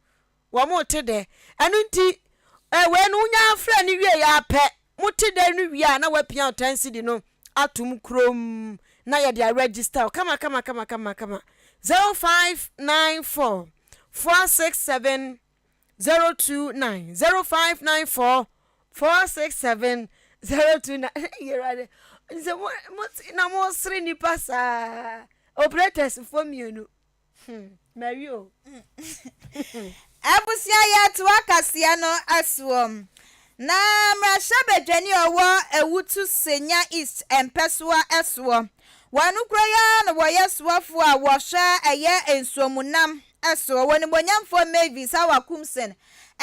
wo mo te de enu nti we no nya fra ni wie ya pe mo te de no wie na wa pia 10 cedi no atum krom na ya dia register kama 0594 467 029 0594 467 029 yerade nse mo na mo sri ni pasa operators for mienu Mario abusia ya tuwa kasia no aswom na mrasha bedwani owo ewutu senya east empeswa eswo wanu kroya na woyeswafo a wohwe eye ensuomunam eso woni bonyamfo Mavis awakumsen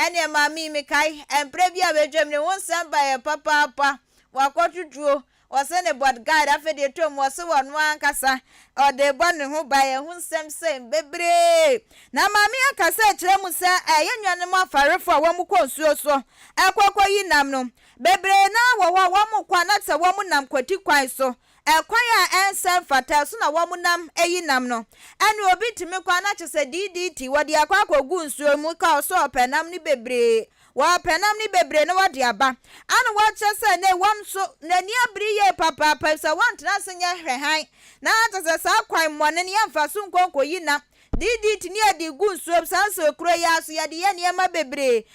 ene mami mekai empre bia bedwam ne wonsam ba ye papa wakotutuo wasene board guide afede tom wose wonu ankasa ode bone ho ba ye hunsem sem bebre na mami akasa kire mu se yenwane mu afarefo a wamu konsuo so ekokọ yi nam no bebre na wo wamu kwa na se wamu nam kwati kwan so ekwan a ensem fata so na wamu nam eyi nam no ene obi timi kwa na chese DDT wode akwa kogu nsuo mu ka so openam ni bebre wa penam ni bebre no wade aba anu wa chese ne wam so na ni abri ye papa so want na senye hwehan na atase sa kwan mone ne yamfa so nkonko yi na DDT ni adi gu nsuo sanso ekuro ya so yade ye ne ma bebre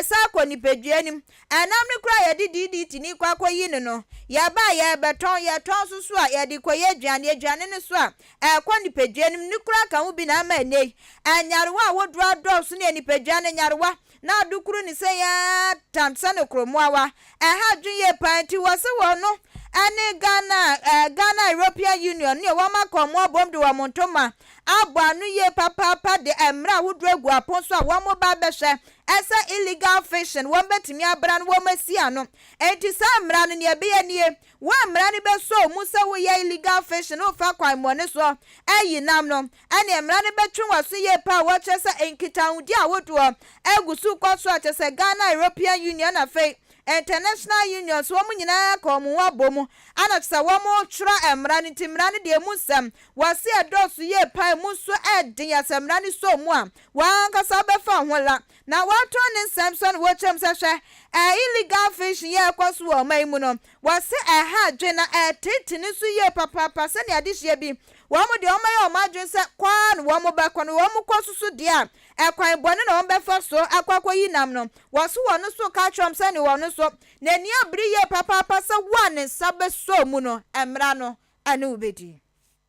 sa koni peduanim anam ni kura ye DDT ni kwakọ yi no ya ba ye beton ye ton susu a ye di koye aduane ne so a koni peduanim ni kura kan ubi na ma nei anyarewa a wodura do so ne ni peduane nyarewa na dukuru ni se ya tamsa no kromoawa ha dwuye panti wose wono ane Ghana European Union ni wa makomo bomdo wa montoma abanu ye papa de emra wodura gu aponso a wo mo ba behwe esa illegal fishing wo betimi abran wo masia no enti sa mra no ne ebe ye nie wo mra ne be so mu se wo ye illegal fishing wo fa kwan mo ne so ayi nam no ane mra ne betwe waso ye pa wo chese enkitahudi a wodo egusu kwaso a chese Ghana European Union afa International Union so mu nyina ka mu wabomu ana tsa wo mu twra emra ne timra ne de mu sam wase adosu ye pa mu so edin ya samra ne so mu a wan kasa be fa hola na wato ne samson wo chem se hwe illegal fishing ye kwaso wo mai mu no wase ha dwe na titi ne so ye papa se ne adehye bi wo mu de o mai o madwen se kwan wo mu ba kwan wo mu kwaso de a ekwan bone na won be fa so akwakọ yi nam no waso wo no so ka twom se ne wo no so na ni abri ye papa se wa ne sabe so mu no emra no ane ubedi.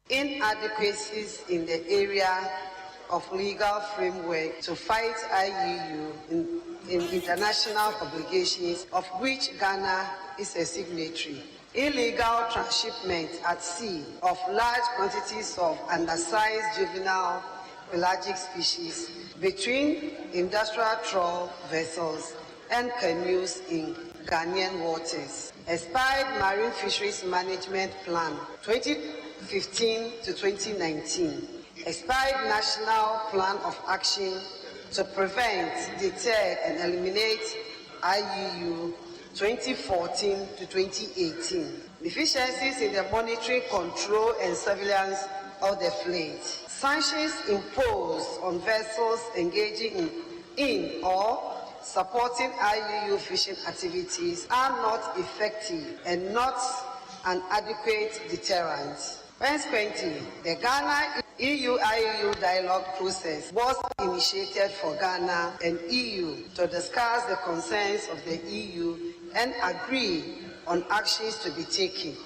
Inadequacies in the area of legal framework to fight IUU in international obligations of which Ghana is a signatory. Illegal transshipment at sea of large quantities of undersized juvenile pelagic species between industrial trawl vessels and canoes in Ghanaian waters. Expired Marine Fisheries Management Plan 2015 to 2019. Expired National Plan of Action to Prevent, Deter and Eliminate IUU 2014 to 2018. Deficiencies in the monitoring, control and surveillance of the fleet. Sanctions imposed on vessels engaging in or supporting IUU fishing activities are not effective and not an adequate deterrent. Consequently, the Ghana EU-IUU dialogue process was initiated for Ghana and EU to discuss the concerns of the EU and agree on actions to be taken.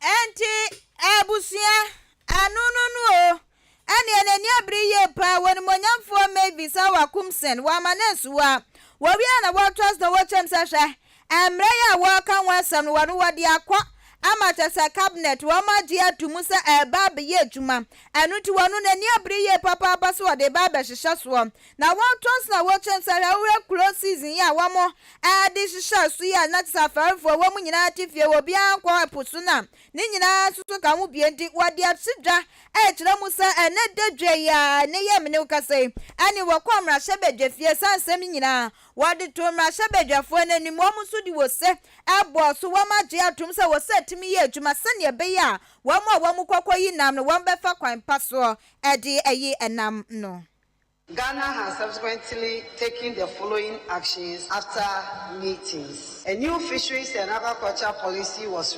Enti ebusia anunu ene ni abri ye pa won monyamfo Mavis awakumsen wa manesuwa wo wi na wo trust the watchem sahwe emre ya wo kan wasam no wano wode akwa amachasa cabinet wo maji atumu se eba be ye adwuma anu ti wonu na ni abri ye papa so wode ba be hihye so na wo trust na watchem sahwe wo close season ya wo mo de hihye so ya na safarfo wo mu nyina atifie wo bia kwa pusu na ni nyina susu ka mu bie ndi wode atsidwa kire mu se ene dedwe ya ne ye mene ukasai ani wo kwamra hyebedwe fie sansem nyina wode to mra hyebedwafo na ni mo musu di wo se ebo so wo magye atum se wo se timi ye adwuma se ne be ya wo mu kokọ yi nam no wo be fa kwan paso ede eyi enam no. Ghana has subsequently taken the following actions after meetings. A new fisheries and agriculture policy has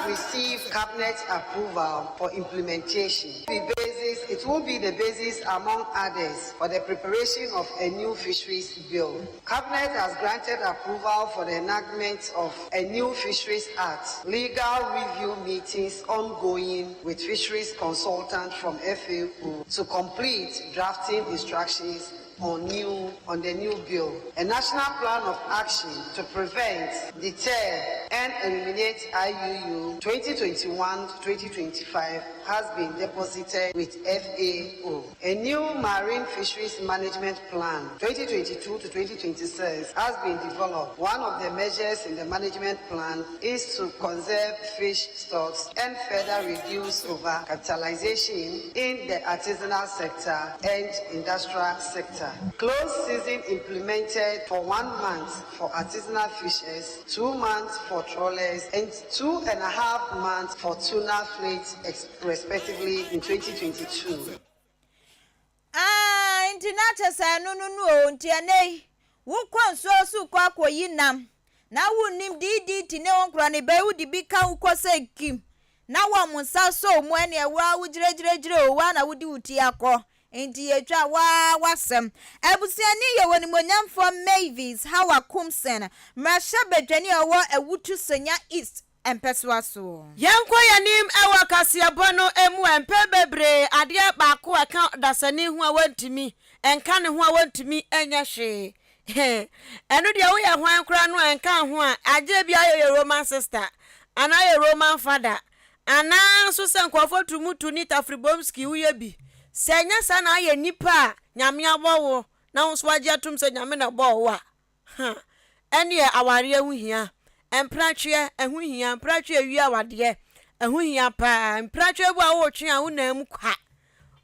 received cabinet approval for implementation. It will be the basis, among others, for the preparation of a new fisheries bill. Cabinet has granted approval for the enactment of a new fisheries act. Legal review meetings ongoing with fisheries consultants from FAO to complete drafting instructions on the new bill. A national plan of action to prevent, deter, and eliminate IUU 2021-2025 has been deposited with FAO. A new marine fisheries management plan 2022-2026 has been developed. One of the measures in the management plan is to conserve fish stocks and further reduce over-capitalization in the artisanal sector and industrial sector. Closed season implemented for 1 month for artisanal fishers, 2 months for trawlers, and 2.5 months for tuna fleets, respectively, in 2022. International say no ntiane wo kwanso su kwa koyi nam na wo nim di tine won kra ne ba wo di bi ka wo kose kim na wo munsa so mu ene wa wo giregire o wa na wo di uti akọ enti etwa wasem ebusiani ye woni monyamfo Mavis Hawa Kumsen mrasha bedwani owo ewutu senya East empeswaso yanko yanim ewa Kasiebo no emu empe bebre ade baako aka dasani hu awantimi enka ne hu awantimi enya hwe enu de wo ye hwan kra no enka ho a age bia ye Roman sister ana ye Roman father ana so senkofo tumutu ni Tafribomski uye bi senya sana ye nipa nyame abowo na wo so age atum se nyame na bowo a ene ye aware hu hia empratwe ehu hia empratwe wi awade ehu hia pa empratwe bu a wo twe a wo na mu kwa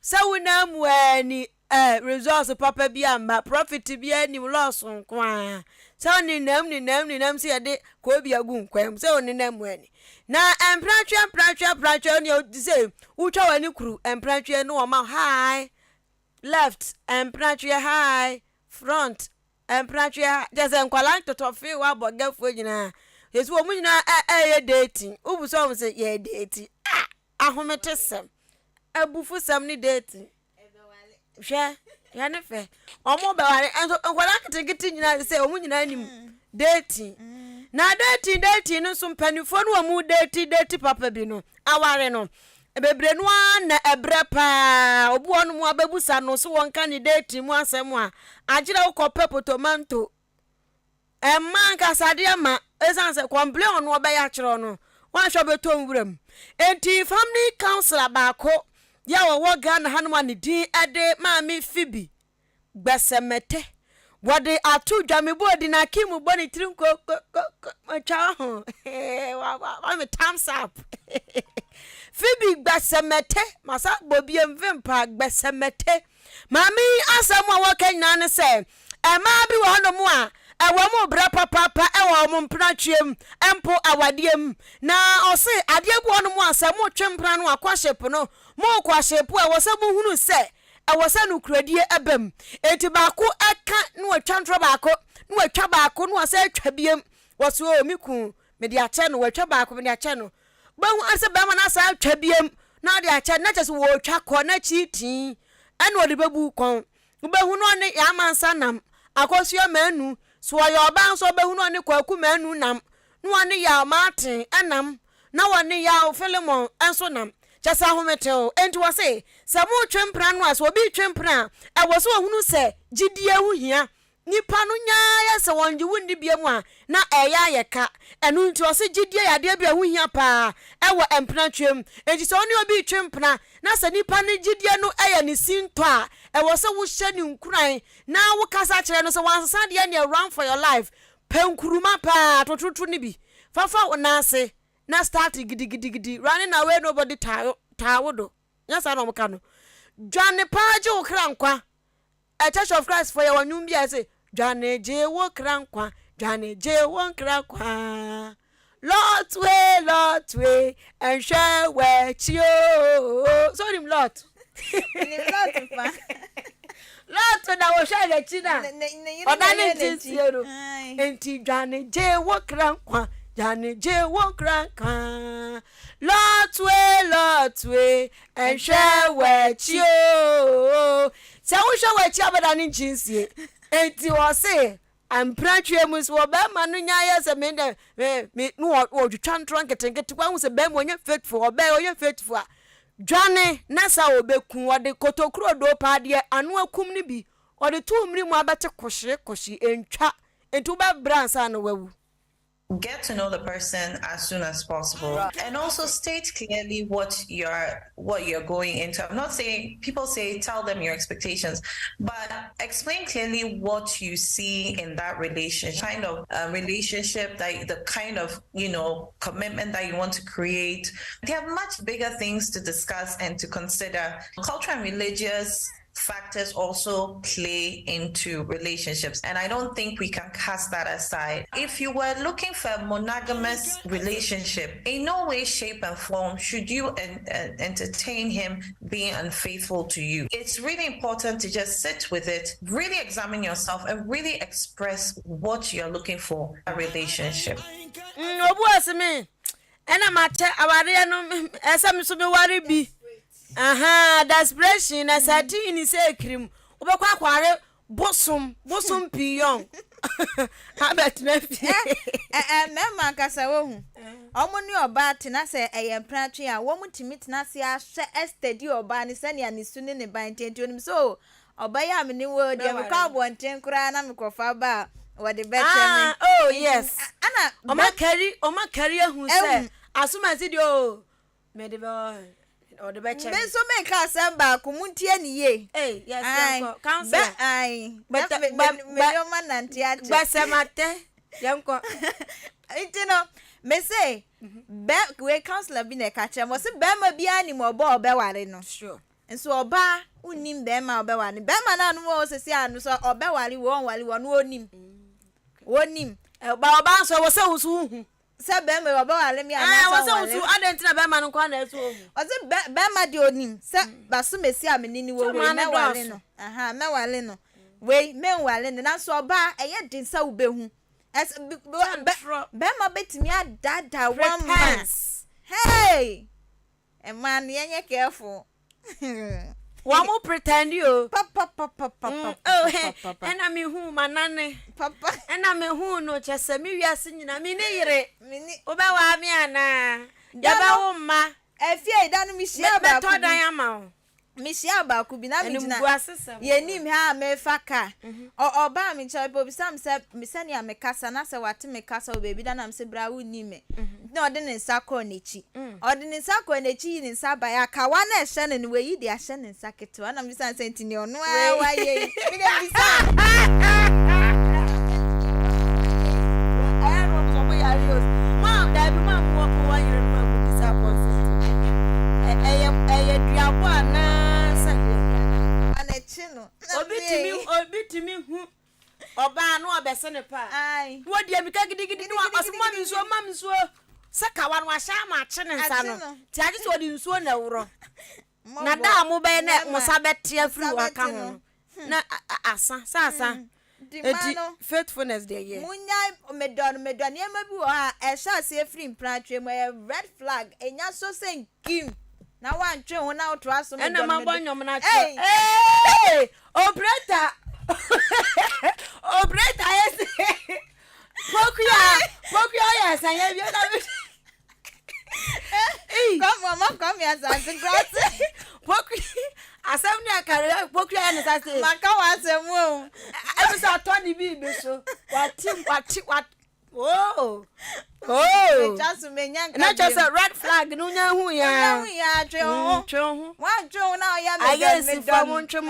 se wo na mu ani resource papa bi amba profit bi ani loss nkwa se oni nam se yede ko bi agu nkwam se oni nam ani na empratwe oni o say utwa wani kuru empratwe no ma high left empratwe high front empratwe just enkwala totofe wa bogafo nyina yesu wo nyina ye dating ubuso wo say ye dating ahometesem abufu sam ni dating hwe ya ne fe omo be ware enkwala kitigiti nyina say omu nyina anim dating na dating no so mpanifo no mu dating papa bi no aware no ebebre no na ebre pa obuo no mu ababusa no so won ka ni dating mu asem a agire ukope potomanto man kasade ma esanse complain no obe ya kire no wan hwe betom wuram enti family counselor baako ya wo Ghana hanuma ne din ade maami Fibi gbesemete wode atu dwamebo di na kimu boni trinko cha ho wa me thumbs up Fibi gbesemete masa bobiem vimpa gbesemete mami asam wa wakanya ne se ema bi wo no mu a ewo mu bra papa ewo mu mpratwem empo awadiem na ose ade bu no mu asam twempra no akwashep no mo kwashep ewo se mu hunu se ewo se no kuradie ebam enti baako aka no atwantro baako no atwa baako no ase atwa biem wo so o miku me de ache no watwa baako me de ache no bahu ase ba ma na asa atwa biem na de ache na chese wo twa ko na chitin ene odi bebu kon bahu no ne ya mansa nam akosio manu so yo ban so bahu no ne kwaku manu nam no ne ya matin enam na wone ya Filemon enso nam chesa hometeo enti wo se mu twempra no aso obi twempra e wo so hunu se gidie hu hia nipa no nyaa se wonje wundi biemu a na eya yeka enu nti wo se gidie ya de bia hu hia pa e wo empra twem enti so oni obi twempra na se nipa ne gidie no eya ne sinto a e wo se wo hye ni nkuran na wo kasa kire no se wansasa de ne run for your life penkuruma pa tototo ni bi fafa onase na start gidi running away nobody tawodo nyasa no mka no dwane paaje wo krankwa a Church of Christ for your nyum bia say dwane je wo krankwa dwane je wo krankwa Lord way and share with you so him Lord pa Lord na wo share the china odane tinsiero enti dwane je wo krankwa Jani je wo krankan Lord way and share with you Sa wo share with you abada ni jinsie enti wo say am pratwe mus wo ba ma no nya ya se me no wo twantro nketenkete kwa hu se ba mo nya faithful oba onya faithful a Jani na sa obeku wo de kotokuro do pa de anu akum ni bi or the 2 mri mu abete koshi entwa entu ba bransa no wawu. Get to know the person as soon as possible, and also state clearly what you're going into. I'm not saying people say tell them your expectations, but explain clearly what you see in that relationship, kind of relationship, that the kind of commitment that you want to create. There are much bigger things to discuss and to consider. Cultural and religious factors also play into relationships, and I don't think we can cast that aside. If you were looking for a monogamous relationship, in no way, shape, and form should you entertain him being unfaithful to you. It's really important to just sit with it, really examine yourself, and really express what you're looking for in a relationship. Desperation as I did in say cream. Obaqua bosom pion. I bet nephew. Memma Casawo. Omoni or bat and I say I am prantry a woman to meet Nasia steady or Barney Sunny and is soon in the bind to him so. Or by a mini word, you have a car 1 10 crown and a or the better. Oh, yes. Anna, Oma carrier who said, as soon as it yo, medieval. Or the better. Then so make us samba kumunti ye. Eh, yes, council. But your man and tia. But Samate, young co. Me say, back where councillor been a catcher was a bema be animal ball bewari sure. And so a bar unim bema bewani. Bema nan was a sian so or bewali one him. One him. Baba so was so. Bema let me was also adentina bema no kwana so. Was it bema di onim? Basu mesia me nini wo me no. Aha, me wale no. We me wale no na so ba eye din sa ubehu. As bema betimi adada one man. Hey. A man yenye careful. One more pretend you. Papa. Oh, hey. And I mean who manane. Papa. And I mean who no just a me singing a minute. Oba me ana. Yaba ma. E fie dan mi shia ba ku bi. Mi shia ba ku bi na mi jina. Ye nim ha me faka. Oba mi chai bo bi sam se mi sani a me kasa na se wate me kasa o baby dan am se bra wu ni me. Na ode ne nsa ko nechi. Ode ne nsa ko nechi ni nsa ba ya ka wa na ehye ne we yi de ahye ne nsa ketewa na mi san senti ni ono a wa ye. Mi de bi sa. Mom, that be mom walk over here and mom will disappoint. Eh, diabo na say. Ana chino. Obi to me who oba no obese ne pa. Ai. Wo dia mi ka gidi no aso mami so. Saka wan wa sha ma che ne nsa no. Ti age so di nsuo na wuro. Na da mo be na mo sa bete afri wa ka ho. Na asa. Faithfulness there yeah. Munya medon ye mabi wo ha e sha se free prantwe mo red flag enya so sen kim na wan twe ho na oto aso medon. Na ma bonyom na che. Hey! Operator yes. Pokuya yes and ye bi na. Come here san grass. Pokuya asem na kare pokuya na sa say. Maka wa asem o. I was at 20 be so. What? Oh. Just me nyanka. Not just a red flag no nya hu ya. Twe Wan twe na ya me. I guess if I want to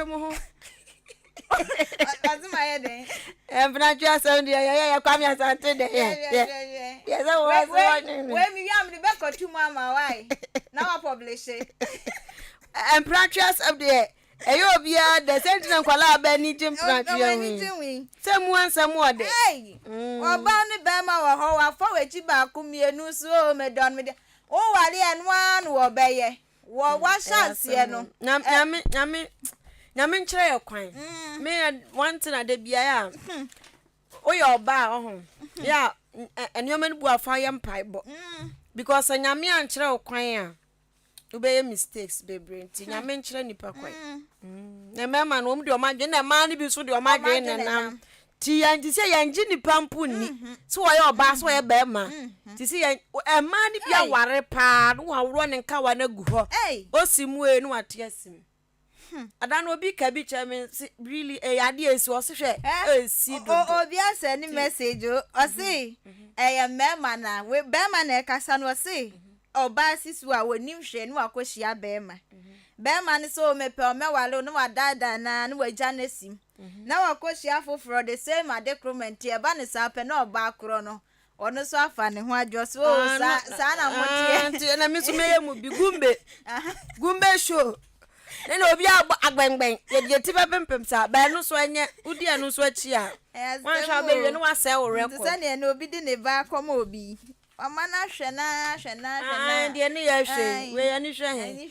move. That's my head. And not just on the yeah, come here Saturday. Yeah. Yes, I was watching. When me am the back of 2 mama why? Now I publish it. And practice up there. Ayo bia the sentinel kwala ba ni jim practice. Some more day. Hey. Oba ni be ma wo ho wa fo wechi ba ku mienu so me don me. O wale anu wo beye. Wo wa chance ye no. Nyame nkyere ye kwan. Me one thing ade bia ya. O yo ba ho. Ya enyo bu afa ye mpai bo. Because nyame ankyere kwan a obey mistakes bebre nti nyame nkyere nipa kwan. Na mema no om de o madwe na ma ne bi so de o madwe na ti yanji se yanji nipa mpu ni so wo ye oba so ye be ma ti se yan ma ne bi aware pa no awro ne nka wa na gu ho o simu e no ate asim adan obi ka bi chairman really ade esi o se hwe esi do obi ase ni message o se mema na we bema na kasa no se oba sisu a wonim hwe ni wakohia bema bema ni so mepe o mewale no wadada na ni wagya na sim na wakohia foforo the same adekromenti e ba ne sa pe na oba akro no ono so afa ne ho adwo so sa na motie na mi so meye mu bi gumbe show nene obi agbengben ye ti be pempem sa ba no so enye udi anu so achi a wan sha be no wa se wo record se ne obi di ne ba akoma obi amana hwe na de ne ya hwe we ya ni hwe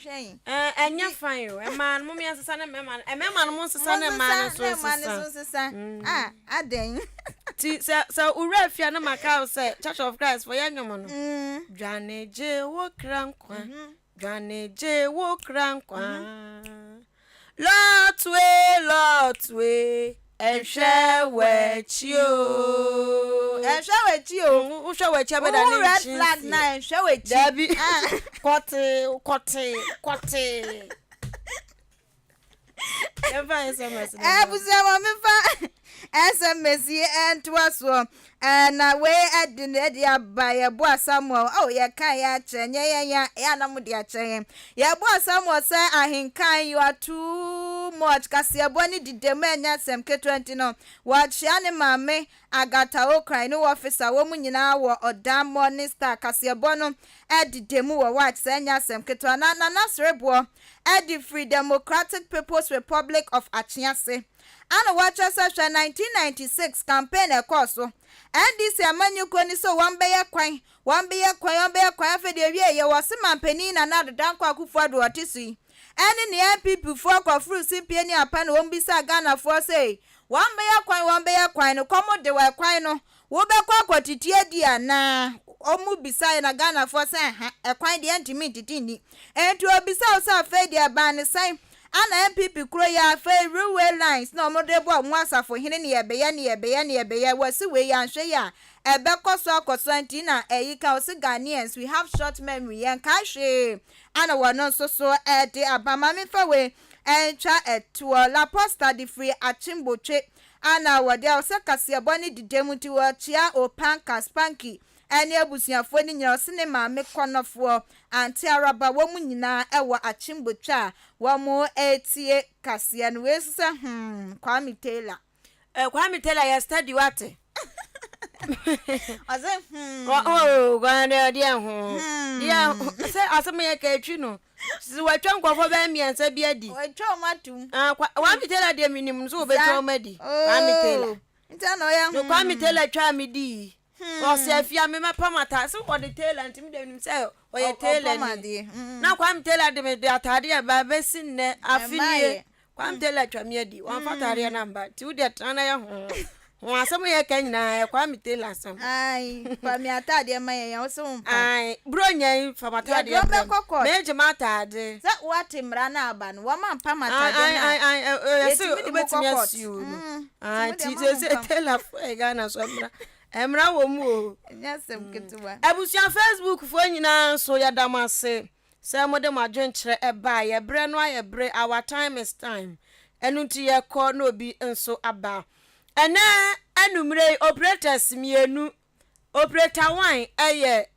enya fine o man mo mi asesa na mema no mo sesa na man so sesa aden ti so ura afia na maka say Church of Christ for yanyomo no dwaneje wo krankwa dwaneje wo krankwa lotwe ehwe wechi o uhwe wechi abeda ni red flag na ehwe wechi dabi kote SMS buza mefa SMS entwaso na we adine dia ba ye bo Samuel ye kan ya chenye ya na mu dia chenye ye bo Samuel say Ahenkan you are too much Kasiebo ni didem anya sem K20 no wa chia ne mame agata okran no officer wo mu nyina wo odam morning star Kasiebo no edidem wo wa anya sem K20 na srebo edi Free Democratic People's Republic of Achiase ana wacha session 1996 campaign ekoso NDC amanyuko ni so one beye kwan afa de wie ye wose mampani na nadodanko akufuado otisi ene ne MPP fo akofuru simpie ni apa na ombisa Ghana fo say one beye kwan no komo de we kwan no wo be kwa kwatitie dia na omu bisa na Ghana fo say ekwan de ntimi titini enti obisa o sa fa dia ba ne sai ana MPP kro ya fa railway lines na omodebo nwasafo hene ne yebeye wasi we ya nhwe ya ebe koso antina eyika osi Ghanaians we have short memory yan ka hwe ana wono so de abama me fa we encha etuo la posta di free achimboche ana wode ose Kasiebo ni didemuti wo chia opanka spanky ene abusuafo ni nyina ose ne maame konofo anti araba wo mu nyina ewo achimbocha wo mu etie Kasia no wesisa Kwame Taylor ya study wate aze gwana dia dia say asem ye ka etwi no si watwa nkofo ba miensa bia di watwa matum Kwame Taylor de minim so obetwa madi Kwame Taylor ntano ya Kwame Taylor twa me di o se afia me mapamata so o de Taylor ntimi de minim say o ye Taylor na Kwame Taylor de me de atade e ba besin ne afini Kwame Taylor twa me di wan fatare number ti u de tana ya asem ye ka nyina Kwame Taylor asem Kwame atade ma ye yan so mpa bro nyan famata de meje matade za wati mra na aba no wa mampa matade na yes betimi asiu ti Taylor for Ghana so emra wo mu o nyasem ketuwa abusia Facebook fo nyina so ya damase se mo de madwen kire eba ye bre no ye bre our time is time enu ti ye ko no bi enso aba ene anumre operators mienu operator 1 eye